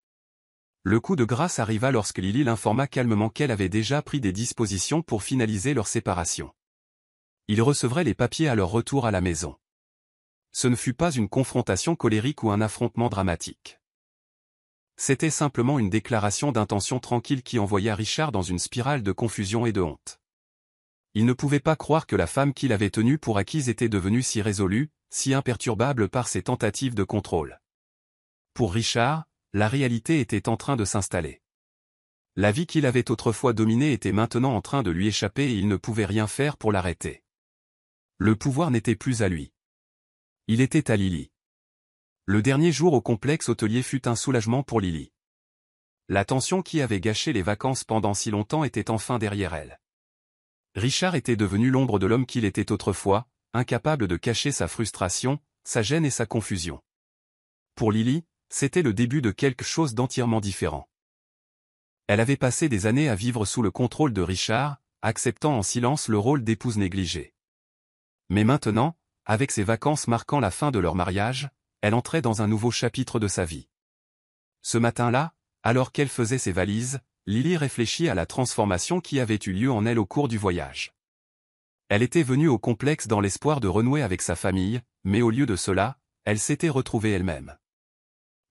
Le coup de grâce arriva lorsque Lily l'informa calmement qu'elle avait déjà pris des dispositions pour finaliser leur séparation. Ils recevraient les papiers à leur retour à la maison. Ce ne fut pas une confrontation colérique ou un affrontement dramatique. C'était simplement une déclaration d'intention tranquille qui envoya Richard dans une spirale de confusion et de honte. Il ne pouvait pas croire que la femme qu'il avait tenue pour acquise était devenue si résolue, si imperturbable par ses tentatives de contrôle. Pour Richard, la réalité était en train de s'installer. La vie qu'il avait autrefois dominée était maintenant en train de lui échapper et il ne pouvait rien faire pour l'arrêter. Le pouvoir n'était plus à lui. Il était à Lily. Le dernier jour au complexe hôtelier fut un soulagement pour Lily. La tension qui avait gâché les vacances pendant si longtemps était enfin derrière elle. Richard était devenu l'ombre de l'homme qu'il était autrefois, incapable de cacher sa frustration, sa gêne et sa confusion. Pour Lily, c'était le début de quelque chose d'entièrement différent. Elle avait passé des années à vivre sous le contrôle de Richard, acceptant en silence le rôle d'épouse négligée. Mais maintenant, avec ses vacances marquant la fin de leur mariage, elle entrait dans un nouveau chapitre de sa vie. Ce matin-là, alors qu'elle faisait ses valises, Lily réfléchit à la transformation qui avait eu lieu en elle au cours du voyage. Elle était venue au complexe dans l'espoir de renouer avec sa famille, mais au lieu de cela, elle s'était retrouvée elle-même.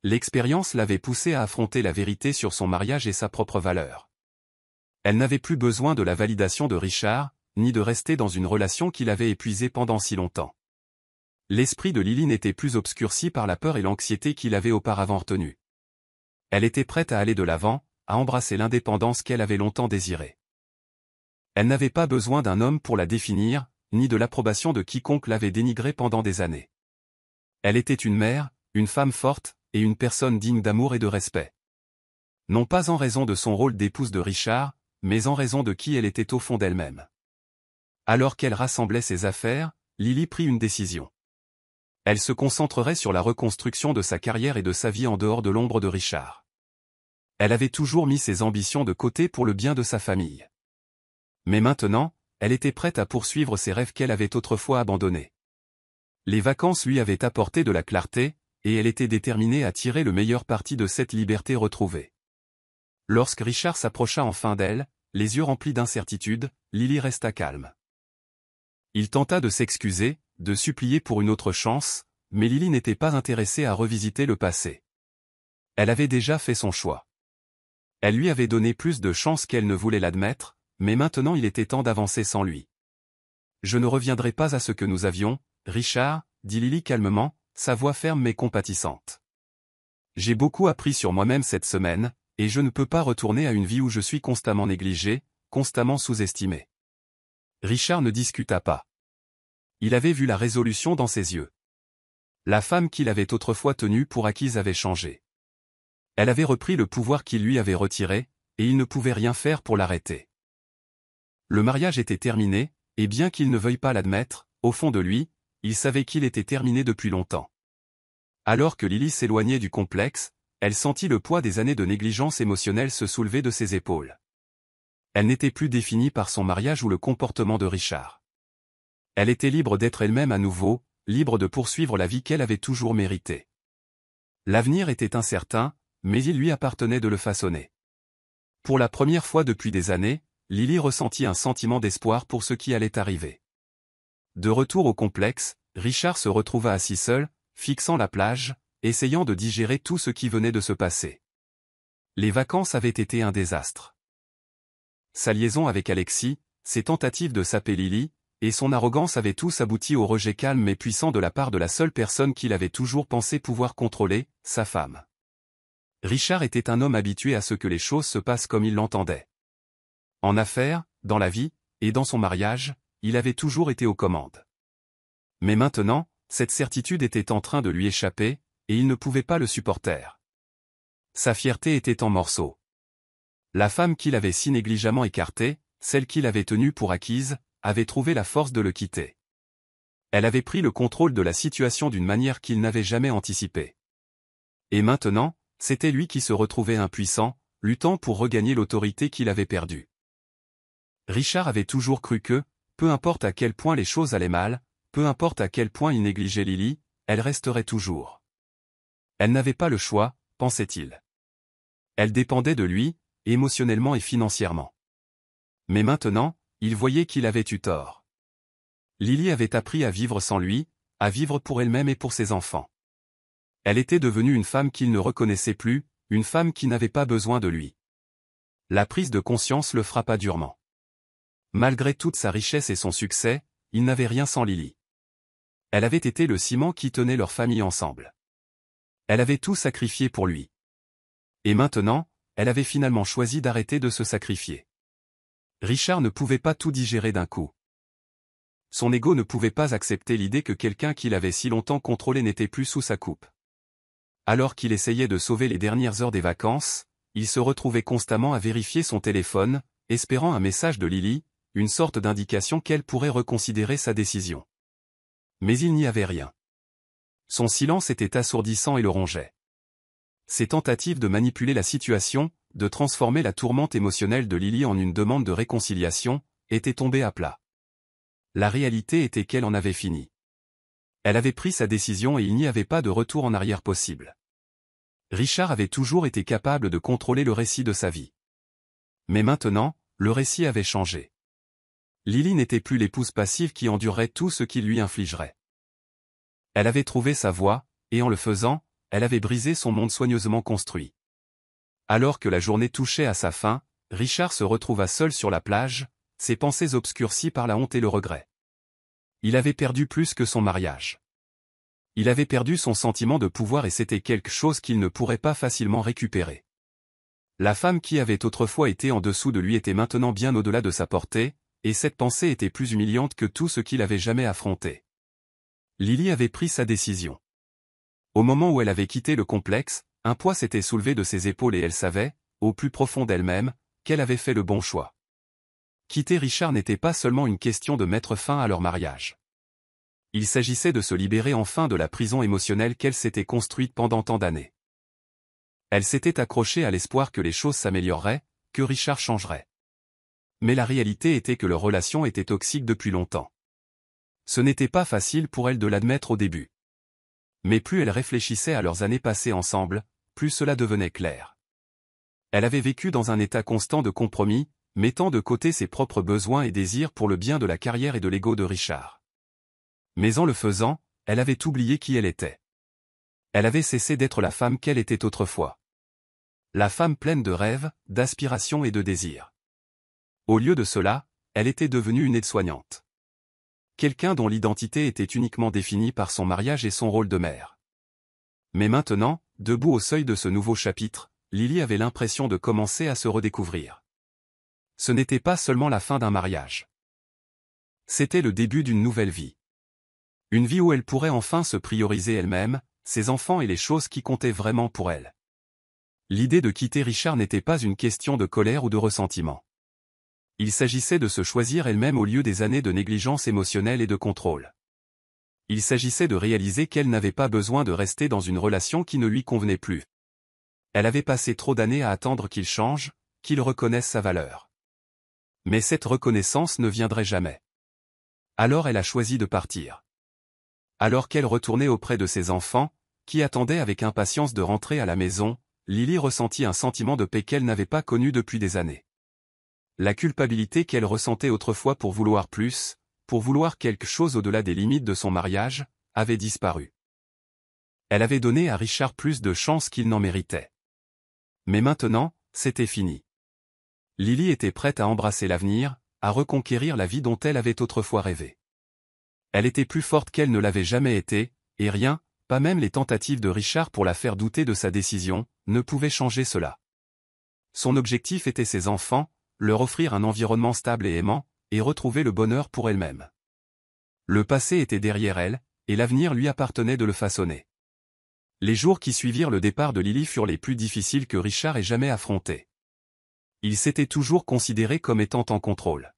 L'expérience l'avait poussée à affronter la vérité sur son mariage et sa propre valeur. Elle n'avait plus besoin de la validation de Richard, ni de rester dans une relation qui l'avait épuisée pendant si longtemps. L'esprit de Lily n'était plus obscurci par la peur et l'anxiété qu'il avait auparavant retenues. Elle était prête à aller de l'avant, à embrasser l'indépendance qu'elle avait longtemps désirée. Elle n'avait pas besoin d'un homme pour la définir, ni de l'approbation de quiconque l'avait dénigrée pendant des années. Elle était une mère, une femme forte, et une personne digne d'amour et de respect. Non pas en raison de son rôle d'épouse de Richard, mais en raison de qui elle était au fond d'elle-même. Alors qu'elle rassemblait ses affaires, Lily prit une décision. Elle se concentrerait sur la reconstruction de sa carrière et de sa vie en dehors de l'ombre de Richard. Elle avait toujours mis ses ambitions de côté pour le bien de sa famille. Mais maintenant, elle était prête à poursuivre ses rêves qu'elle avait autrefois abandonnés. Les vacances lui avaient apporté de la clarté, et elle était déterminée à tirer le meilleur parti de cette liberté retrouvée. Lorsque Richard s'approcha enfin d'elle, les yeux remplis d'incertitude, Lily resta calme. Il tenta de s'excuser, de supplier pour une autre chance, mais Lily n'était pas intéressée à revisiter le passé. Elle avait déjà fait son choix. Elle lui avait donné plus de chance qu'elle ne voulait l'admettre, mais maintenant il était temps d'avancer sans lui. « Je ne reviendrai pas à ce que nous avions, Richard, » dit Lily calmement, sa voix ferme mais compatissante. « J'ai beaucoup appris sur moi-même cette semaine, et je ne peux pas retourner à une vie où je suis constamment négligé, constamment sous-estimé. » Richard ne discuta pas. Il avait vu la résolution dans ses yeux. La femme qu'il avait autrefois tenue pour acquise avait changé. Elle avait repris le pouvoir qu'il lui avait retiré, et il ne pouvait rien faire pour l'arrêter. Le mariage était terminé, et bien qu'il ne veuille pas l'admettre, au fond de lui, il savait qu'il était terminé depuis longtemps. Alors que Lily s'éloignait du complexe, elle sentit le poids des années de négligence émotionnelle se soulever de ses épaules. Elle n'était plus définie par son mariage ou le comportement de Richard. Elle était libre d'être elle-même à nouveau, libre de poursuivre la vie qu'elle avait toujours méritée. L'avenir était incertain, mais il lui appartenait de le façonner. Pour la première fois depuis des années, Lily ressentit un sentiment d'espoir pour ce qui allait arriver. De retour au complexe, Richard se retrouva assis seul, fixant la plage, essayant de digérer tout ce qui venait de se passer. Les vacances avaient été un désastre. Sa liaison avec Alexis, ses tentatives de saper Lily, et son arrogance avaient tous abouti au rejet calme mais puissant de la part de la seule personne qu'il avait toujours pensé pouvoir contrôler, sa femme. Richard était un homme habitué à ce que les choses se passent comme il l'entendait. En affaires, dans la vie, et dans son mariage, il avait toujours été aux commandes. Mais maintenant, cette certitude était en train de lui échapper, et il ne pouvait pas le supporter. Sa fierté était en morceaux. La femme qu'il avait si négligemment écartée, celle qu'il avait tenue pour acquise, avait trouvé la force de le quitter. Elle avait pris le contrôle de la situation d'une manière qu'il n'avait jamais anticipée. Et maintenant, c'était lui qui se retrouvait impuissant, luttant pour regagner l'autorité qu'il avait perdue. Richard avait toujours cru que, peu importe à quel point les choses allaient mal, Peu importe à quel point il négligeait Lily, elle resterait toujours. Elle n'avait pas le choix, pensait-il. Elle dépendait de lui, émotionnellement et financièrement. Mais maintenant, il voyait qu'il avait eu tort. Lily avait appris à vivre sans lui, à vivre pour elle-même et pour ses enfants. Elle était devenue une femme qu'il ne reconnaissait plus, une femme qui n'avait pas besoin de lui. La prise de conscience le frappa durement. Malgré toute sa richesse et son succès, il n'avait rien sans Lily. Elle avait été le ciment qui tenait leur famille ensemble. Elle avait tout sacrifié pour lui. Et maintenant, elle avait finalement choisi d'arrêter de se sacrifier. Richard ne pouvait pas tout digérer d'un coup. Son ego ne pouvait pas accepter l'idée que quelqu'un qu'il avait si longtemps contrôlé n'était plus sous sa coupe. Alors qu'il essayait de sauver les dernières heures des vacances, il se retrouvait constamment à vérifier son téléphone, espérant un message de Lily, une sorte d'indication qu'elle pourrait reconsidérer sa décision. Mais il n'y avait rien. Son silence était assourdissant et le rongeait. Ses tentatives de manipuler la situation, de transformer la tourmente émotionnelle de Lily en une demande de réconciliation, étaient tombées à plat. La réalité était qu'elle en avait fini. Elle avait pris sa décision et il n'y avait pas de retour en arrière possible. Richard avait toujours été capable de contrôler le récit de sa vie. Mais maintenant, le récit avait changé. Lily n'était plus l'épouse passive qui endurerait tout ce qu'il lui infligerait. Elle avait trouvé sa voie, et en le faisant, elle avait brisé son monde soigneusement construit. Alors que la journée touchait à sa fin, Richard se retrouva seul sur la plage, ses pensées obscurcies par la honte et le regret. Il avait perdu plus que son mariage. Il avait perdu son sentiment de pouvoir et c'était quelque chose qu'il ne pourrait pas facilement récupérer. La femme qui avait autrefois été en dessous de lui était maintenant bien au-delà de sa portée, et cette pensée était plus humiliante que tout ce qu'il avait jamais affronté. Lily avait pris sa décision. Au moment où elle avait quitté le complexe, un poids s'était soulevé de ses épaules et elle savait, au plus profond d'elle-même, qu'elle avait fait le bon choix. Quitter Richard n'était pas seulement une question de mettre fin à leur mariage. Il s'agissait de se libérer enfin de la prison émotionnelle qu'elle s'était construite pendant tant d'années. Elle s'était accrochée à l'espoir que les choses s'amélioreraient, que Richard changerait. Mais la réalité était que leur relation était toxique depuis longtemps. Ce n'était pas facile pour elle de l'admettre au début. Mais plus elle réfléchissait à leurs années passées ensemble, plus cela devenait clair. Elle avait vécu dans un état constant de compromis, mettant de côté ses propres besoins et désirs pour le bien de la carrière et de l'ego de Richard. Mais en le faisant, elle avait oublié qui elle était. Elle avait cessé d'être la femme qu'elle était autrefois. La femme pleine de rêves, d'aspirations et de désirs. Au lieu de cela, elle était devenue une aide-soignante. Quelqu'un dont l'identité était uniquement définie par son mariage et son rôle de mère. Mais maintenant, debout au seuil de ce nouveau chapitre, Lily avait l'impression de commencer à se redécouvrir. Ce n'était pas seulement la fin d'un mariage. C'était le début d'une nouvelle vie. Une vie où elle pourrait enfin se prioriser elle-même, ses enfants et les choses qui comptaient vraiment pour elle. L'idée de quitter Richard n'était pas une question de colère ou de ressentiment. Il s'agissait de se choisir elle-même au lieu des années de négligence émotionnelle et de contrôle. Il s'agissait de réaliser qu'elle n'avait pas besoin de rester dans une relation qui ne lui convenait plus. Elle avait passé trop d'années à attendre qu'il change, qu'il reconnaisse sa valeur. Mais cette reconnaissance ne viendrait jamais. Alors elle a choisi de partir. Alors qu'elle retournait auprès de ses enfants, qui attendaient avec impatience de rentrer à la maison, Lily ressentit un sentiment de paix qu'elle n'avait pas connu depuis des années. La culpabilité qu'elle ressentait autrefois pour vouloir plus, pour vouloir quelque chose au-delà des limites de son mariage, avait disparu. Elle avait donné à Richard plus de chance qu'il n'en méritait. Mais maintenant, c'était fini. Lily était prête à embrasser l'avenir, à reconquérir la vie dont elle avait autrefois rêvé. Elle était plus forte qu'elle ne l'avait jamais été, et rien, pas même les tentatives de Richard pour la faire douter de sa décision, ne pouvait changer cela. Son objectif était ses enfants, leur offrir un environnement stable et aimant, et retrouver le bonheur pour elle-même. Le passé était derrière elle, et l'avenir lui appartenait de le façonner. Les jours qui suivirent le départ de Lily furent les plus difficiles que Richard ait jamais affrontés. Il s'était toujours considéré comme étant en contrôle.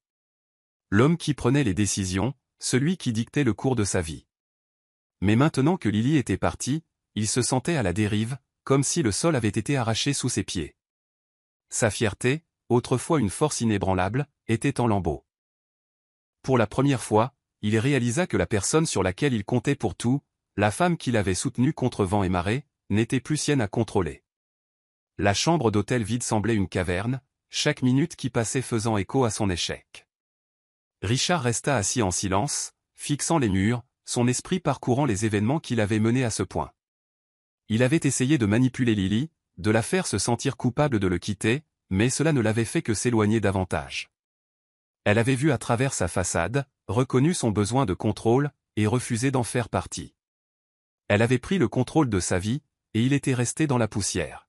L'homme qui prenait les décisions, celui qui dictait le cours de sa vie. Mais maintenant que Lily était partie, il se sentait à la dérive, comme si le sol avait été arraché sous ses pieds. Sa fierté, autrefois une force inébranlable, était en lambeaux. Pour la première fois, il réalisa que la personne sur laquelle il comptait pour tout, la femme qu'il avait soutenue contre vent et marée, n'était plus sienne à contrôler. La chambre d'hôtel vide semblait une caverne, chaque minute qui passait faisant écho à son échec. Richard resta assis en silence, fixant les murs, son esprit parcourant les événements qui l'avaient mené à ce point. Il avait essayé de manipuler Lily, de la faire se sentir coupable de le quitter, mais cela ne l'avait fait que s'éloigner davantage. Elle avait vu à travers sa façade, reconnu son besoin de contrôle, et refusé d'en faire partie. Elle avait pris le contrôle de sa vie, et il était resté dans la poussière.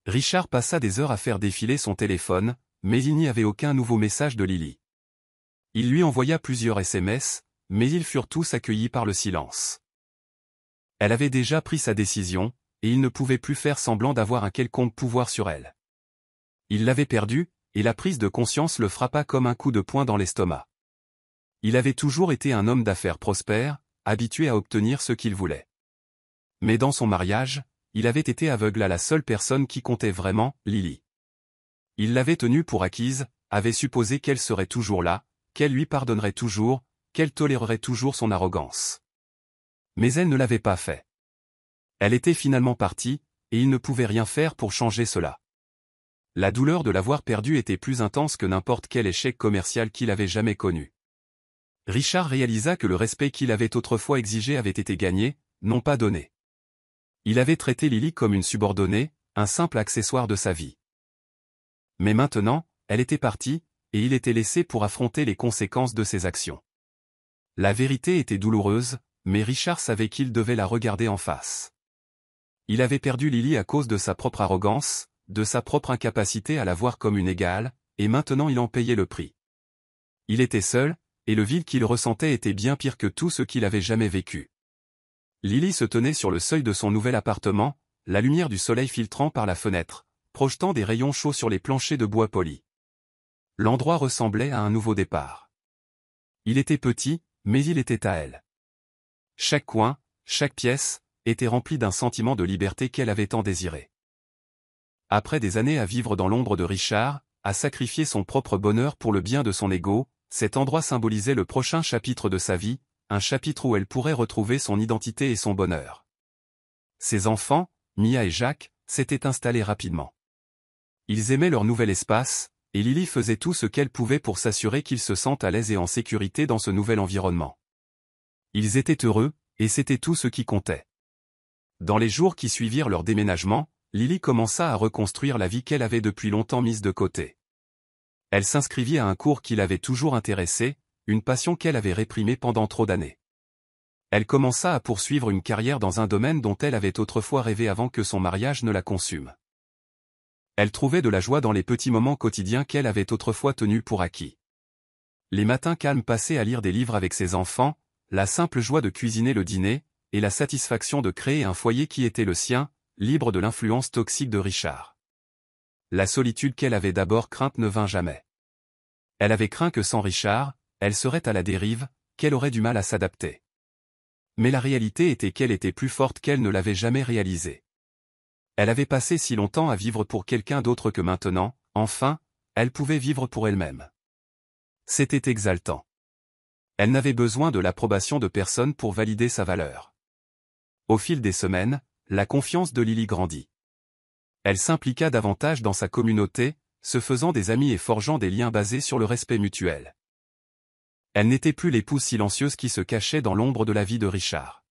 Richard passa des heures à faire défiler son téléphone, mais il n'y avait aucun nouveau message de Lily. Il lui envoya plusieurs SMS, mais ils furent tous accueillis par le silence. Elle avait déjà pris sa décision, et il ne pouvait plus faire semblant d'avoir un quelconque pouvoir sur elle. Il l'avait perdue, et la prise de conscience le frappa comme un coup de poing dans l'estomac. Il avait toujours été un homme d'affaires prospère, habitué à obtenir ce qu'il voulait. Mais dans son mariage, il avait été aveugle à la seule personne qui comptait vraiment, Lily. Il l'avait tenue pour acquise, avait supposé qu'elle serait toujours là, qu'elle lui pardonnerait toujours, qu'elle tolérerait toujours son arrogance. Mais elle ne l'avait pas fait. Elle était finalement partie, et il ne pouvait rien faire pour changer cela. La douleur de l'avoir perdue était plus intense que n'importe quel échec commercial qu'il avait jamais connu. Richard réalisa que le respect qu'il avait autrefois exigé avait été gagné, non pas donné. Il avait traité Lily comme une subordonnée, un simple accessoire de sa vie. Mais maintenant, elle était partie, et il était laissé pour affronter les conséquences de ses actions. La vérité était douloureuse, mais Richard savait qu'il devait la regarder en face. Il avait perdu Lily à cause de sa propre arrogance, de sa propre incapacité à la voir comme une égale, et maintenant il en payait le prix. Il était seul, et le vide qu'il ressentait était bien pire que tout ce qu'il avait jamais vécu. Lily se tenait sur le seuil de son nouvel appartement, la lumière du soleil filtrant par la fenêtre, projetant des rayons chauds sur les planchers de bois poli. L'endroit ressemblait à un nouveau départ. Il était petit, mais il était à elle. Chaque coin, chaque pièce, était rempli d'un sentiment de liberté qu'elle avait tant désiré. Après des années à vivre dans l'ombre de Richard, à sacrifier son propre bonheur pour le bien de son ego, cet endroit symbolisait le prochain chapitre de sa vie, un chapitre où elle pourrait retrouver son identité et son bonheur. Ses enfants, Mia et Jacques, s'étaient installés rapidement. Ils aimaient leur nouvel espace, et Lily faisait tout ce qu'elle pouvait pour s'assurer qu'ils se sentent à l'aise et en sécurité dans ce nouvel environnement. Ils étaient heureux, et c'était tout ce qui comptait. Dans les jours qui suivirent leur déménagement, Lily commença à reconstruire la vie qu'elle avait depuis longtemps mise de côté. Elle s'inscrivit à un cours qui l'avait toujours intéressée, une passion qu'elle avait réprimée pendant trop d'années. Elle commença à poursuivre une carrière dans un domaine dont elle avait autrefois rêvé avant que son mariage ne la consume. Elle trouvait de la joie dans les petits moments quotidiens qu'elle avait autrefois tenus pour acquis. Les matins calmes passés à lire des livres avec ses enfants, la simple joie de cuisiner le dîner, et la satisfaction de créer un foyer qui était le sien, libre de l'influence toxique de Richard. La solitude qu'elle avait d'abord crainte ne vint jamais. Elle avait craint que sans Richard, elle serait à la dérive, qu'elle aurait du mal à s'adapter. Mais la réalité était qu'elle était plus forte qu'elle ne l'avait jamais réalisé. Elle avait passé si longtemps à vivre pour quelqu'un d'autre que maintenant, enfin, elle pouvait vivre pour elle-même. C'était exaltant. Elle n'avait besoin de l'approbation de personne pour valider sa valeur. Au fil des semaines, la confiance de Lily grandit. Elle s'impliqua davantage dans sa communauté, se faisant des amis et forgeant des liens basés sur le respect mutuel. Elle n'était plus l'épouse silencieuse qui se cachait dans l'ombre de la vie de Richard.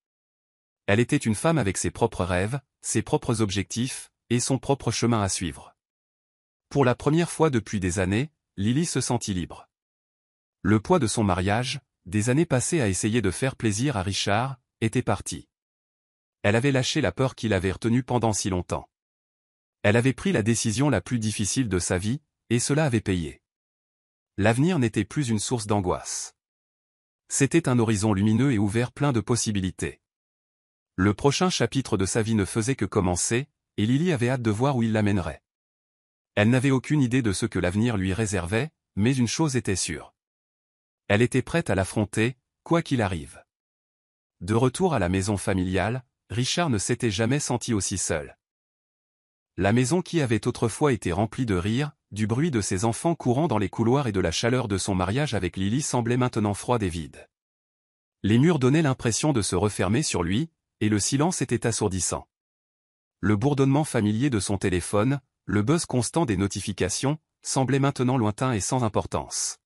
Elle était une femme avec ses propres rêves, ses propres objectifs, et son propre chemin à suivre. Pour la première fois depuis des années, Lily se sentit libre. Le poids de son mariage, des années passées à essayer de faire plaisir à Richard, était parti. Elle avait lâché la peur qui l'avait retenue pendant si longtemps. Elle avait pris la décision la plus difficile de sa vie, et cela avait payé. L'avenir n'était plus une source d'angoisse. C'était un horizon lumineux et ouvert plein de possibilités. Le prochain chapitre de sa vie ne faisait que commencer, et Lily avait hâte de voir où il l'amènerait. Elle n'avait aucune idée de ce que l'avenir lui réservait, mais une chose était sûre. Elle était prête à l'affronter, quoi qu'il arrive. De retour à la maison familiale, Richard ne s'était jamais senti aussi seul. La maison qui avait autrefois été remplie de rires, du bruit de ses enfants courant dans les couloirs et de la chaleur de son mariage avec Lily semblait maintenant froide et vide. Les murs donnaient l'impression de se refermer sur lui, et le silence était assourdissant. Le bourdonnement familier de son téléphone, le buzz constant des notifications, semblait maintenant lointain et sans importance.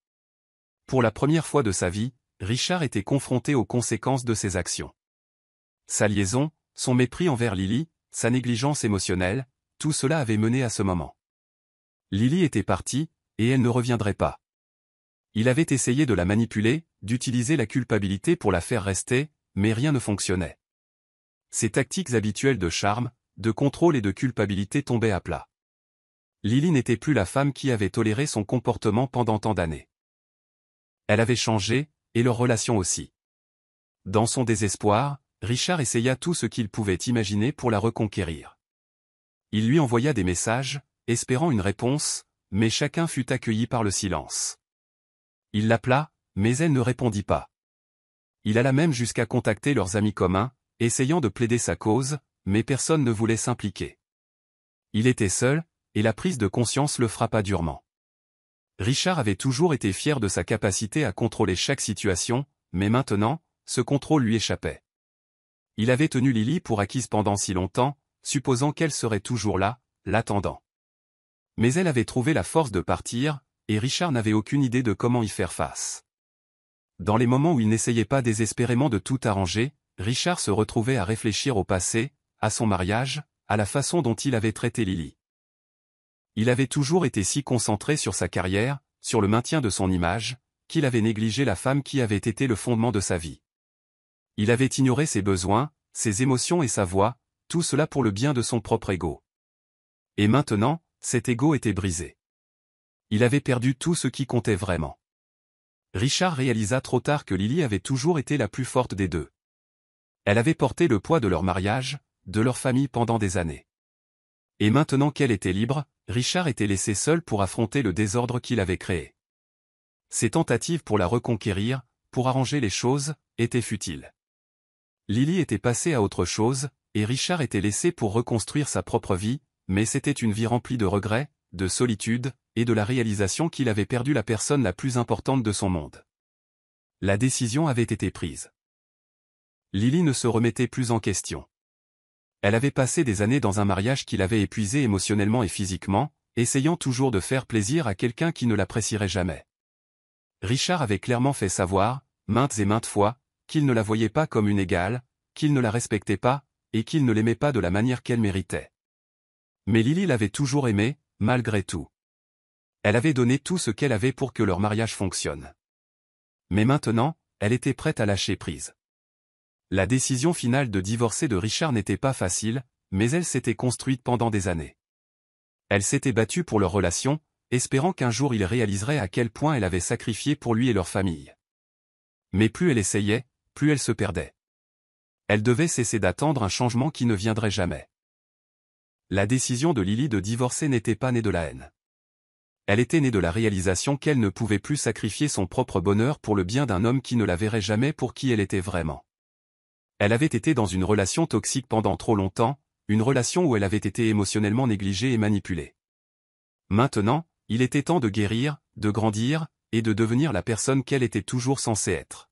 Pour la première fois de sa vie, Richard était confronté aux conséquences de ses actions. Sa liaison, son mépris envers Lily, sa négligence émotionnelle, tout cela avait mené à ce moment. Lily était partie, et elle ne reviendrait pas. Il avait essayé de la manipuler, d'utiliser la culpabilité pour la faire rester, mais rien ne fonctionnait. Ses tactiques habituelles de charme, de contrôle et de culpabilité tombaient à plat. Lily n'était plus la femme qui avait toléré son comportement pendant tant d'années. Elle avait changé, et leur relation aussi. Dans son désespoir, Richard essaya tout ce qu'il pouvait imaginer pour la reconquérir. Il lui envoya des messages, espérant une réponse, mais chacun fut accueilli par le silence. Il l'appela, mais elle ne répondit pas. Il alla même jusqu'à contacter leurs amis communs, essayant de plaider sa cause, mais personne ne voulait s'impliquer. Il était seul, et la prise de conscience le frappa durement. Richard avait toujours été fier de sa capacité à contrôler chaque situation, mais maintenant, ce contrôle lui échappait. Il avait tenu Lily pour acquise pendant si longtemps, supposant qu'elle serait toujours là, l'attendant. Mais elle avait trouvé la force de partir, et Richard n'avait aucune idée de comment y faire face. Dans les moments où il n'essayait pas désespérément de tout arranger, Richard se retrouvait à réfléchir au passé, à son mariage, à la façon dont il avait traité Lily. Il avait toujours été si concentré sur sa carrière, sur le maintien de son image, qu'il avait négligé la femme qui avait été le fondement de sa vie. Il avait ignoré ses besoins, ses émotions et sa voix, tout cela pour le bien de son propre ego. Et maintenant, cet ego était brisé. Il avait perdu tout ce qui comptait vraiment. Richard réalisa trop tard que Lily avait toujours été la plus forte des deux. Elle avait porté le poids de leur mariage, de leur famille pendant des années. Et maintenant qu'elle était libre, Richard était laissé seul pour affronter le désordre qu'il avait créé. Ses tentatives pour la reconquérir, pour arranger les choses, étaient futiles. Lily était passée à autre chose, et Richard était laissé pour reconstruire sa propre vie, mais c'était une vie remplie de regrets, de solitude, et de la réalisation qu'il avait perdu la personne la plus importante de son monde. La décision avait été prise. Lily ne se remettait plus en question. Elle avait passé des années dans un mariage qui l'avait épuisé émotionnellement et physiquement, essayant toujours de faire plaisir à quelqu'un qui ne l'apprécierait jamais. Richard avait clairement fait savoir, maintes et maintes fois, qu'il ne la voyait pas comme une égale, qu'il ne la respectait pas, et qu'il ne l'aimait pas de la manière qu'elle méritait. Mais Lily l'avait toujours aimé, malgré tout. Elle avait donné tout ce qu'elle avait pour que leur mariage fonctionne. Mais maintenant, elle était prête à lâcher prise. La décision finale de divorcer de Richard n'était pas facile, mais elle s'était construite pendant des années. Elle s'était battue pour leur relation, espérant qu'un jour il réaliserait à quel point elle avait sacrifié pour lui et leur famille. Mais plus elle essayait, plus elle se perdait. Elle devait cesser d'attendre un changement qui ne viendrait jamais. La décision de Lily de divorcer n'était pas née de la haine. Elle était née de la réalisation qu'elle ne pouvait plus sacrifier son propre bonheur pour le bien d'un homme qui ne la verrait jamais pour qui elle était vraiment. Elle avait été dans une relation toxique pendant trop longtemps, une relation où elle avait été émotionnellement négligée et manipulée. Maintenant, il était temps de guérir, de grandir, et de devenir la personne qu'elle était toujours censée être.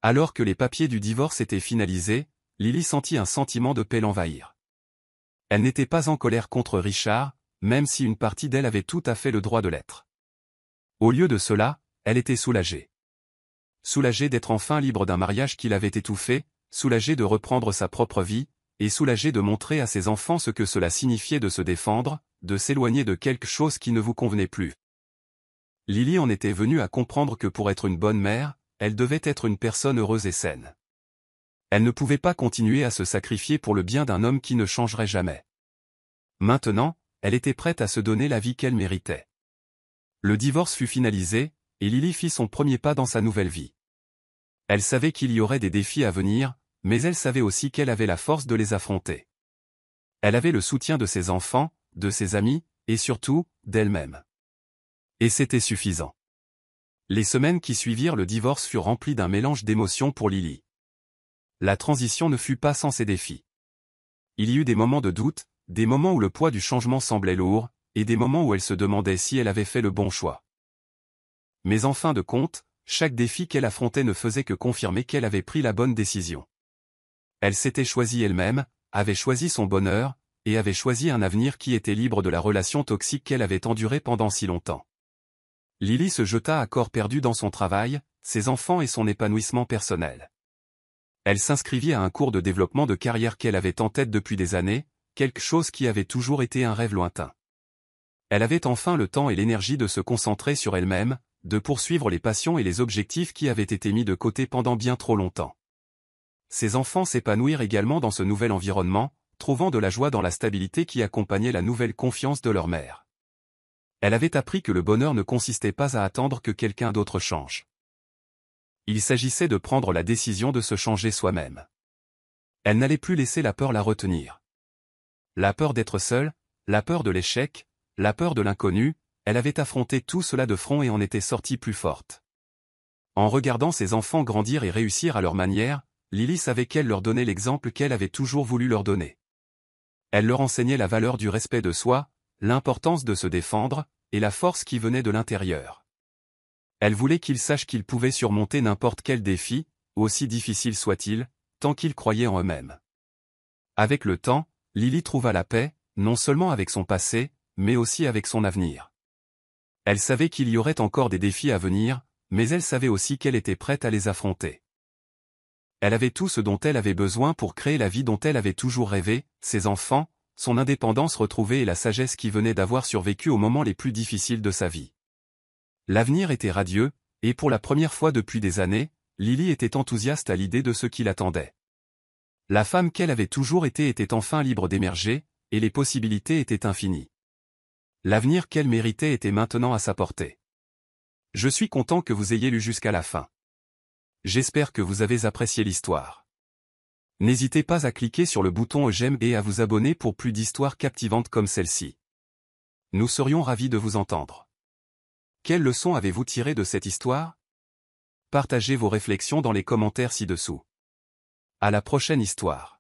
Alors que les papiers du divorce étaient finalisés, Lily sentit un sentiment de paix l'envahir. Elle n'était pas en colère contre Richard, même si une partie d'elle avait tout à fait le droit de l'être. Au lieu de cela, elle était soulagée. Soulagée d'être enfin libre d'un mariage qui l'avait étouffée, soulagée de reprendre sa propre vie, et soulagée de montrer à ses enfants ce que cela signifiait de se défendre, de s'éloigner de quelque chose qui ne vous convenait plus. Lily en était venue à comprendre que pour être une bonne mère, elle devait être une personne heureuse et saine. Elle ne pouvait pas continuer à se sacrifier pour le bien d'un homme qui ne changerait jamais. Maintenant, elle était prête à se donner la vie qu'elle méritait. Le divorce fut finalisé, et Lily fit son premier pas dans sa nouvelle vie. Elle savait qu'il y aurait des défis à venir, mais elle savait aussi qu'elle avait la force de les affronter. Elle avait le soutien de ses enfants, de ses amis, et surtout, d'elle-même. Et c'était suffisant. Les semaines qui suivirent le divorce furent remplies d'un mélange d'émotions pour Lily. La transition ne fut pas sans ses défis. Il y eut des moments de doute, des moments où le poids du changement semblait lourd, et des moments où elle se demandait si elle avait fait le bon choix. Mais en fin de compte, chaque défi qu'elle affrontait ne faisait que confirmer qu'elle avait pris la bonne décision. Elle s'était choisie elle-même, avait choisi son bonheur, et avait choisi un avenir qui était libre de la relation toxique qu'elle avait endurée pendant si longtemps. Lily se jeta à corps perdu dans son travail, ses enfants et son épanouissement personnel. Elle s'inscrivit à un cours de développement de carrière qu'elle avait en tête depuis des années, quelque chose qui avait toujours été un rêve lointain. Elle avait enfin le temps et l'énergie de se concentrer sur elle-même, de poursuivre les passions et les objectifs qui avaient été mis de côté pendant bien trop longtemps. Ses enfants s'épanouirent également dans ce nouvel environnement, trouvant de la joie dans la stabilité qui accompagnait la nouvelle confiance de leur mère. Elle avait appris que le bonheur ne consistait pas à attendre que quelqu'un d'autre change. Il s'agissait de prendre la décision de se changer soi-même. Elle n'allait plus laisser la peur la retenir. La peur d'être seule, la peur de l'échec, la peur de l'inconnu, elle avait affronté tout cela de front et en était sortie plus forte. En regardant ses enfants grandir et réussir à leur manière, Lily savait qu'elle leur donnait l'exemple qu'elle avait toujours voulu leur donner. Elle leur enseignait la valeur du respect de soi, l'importance de se défendre, et la force qui venait de l'intérieur. Elle voulait qu'ils sachent qu'ils pouvaient surmonter n'importe quel défi, aussi difficile soit-il, tant qu'ils croyaient en eux-mêmes. Avec le temps, Lily trouva la paix, non seulement avec son passé, mais aussi avec son avenir. Elle savait qu'il y aurait encore des défis à venir, mais elle savait aussi qu'elle était prête à les affronter. Elle avait tout ce dont elle avait besoin pour créer la vie dont elle avait toujours rêvé, ses enfants, son indépendance retrouvée et la sagesse qui venait d'avoir survécu aux moments les plus difficiles de sa vie. L'avenir était radieux, et pour la première fois depuis des années, Lily était enthousiaste à l'idée de ce qui l'attendait. La femme qu'elle avait toujours été était enfin libre d'émerger, et les possibilités étaient infinies. L'avenir qu'elle méritait était maintenant à sa portée. Je suis content que vous ayez lu jusqu'à la fin. J'espère que vous avez apprécié l'histoire. N'hésitez pas à cliquer sur le bouton j'aime et à vous abonner pour plus d'histoires captivantes comme celle-ci. Nous serions ravis de vous entendre. Quelle leçon avez-vous tiré de cette histoire? Partagez vos réflexions dans les commentaires ci-dessous. À la prochaine histoire.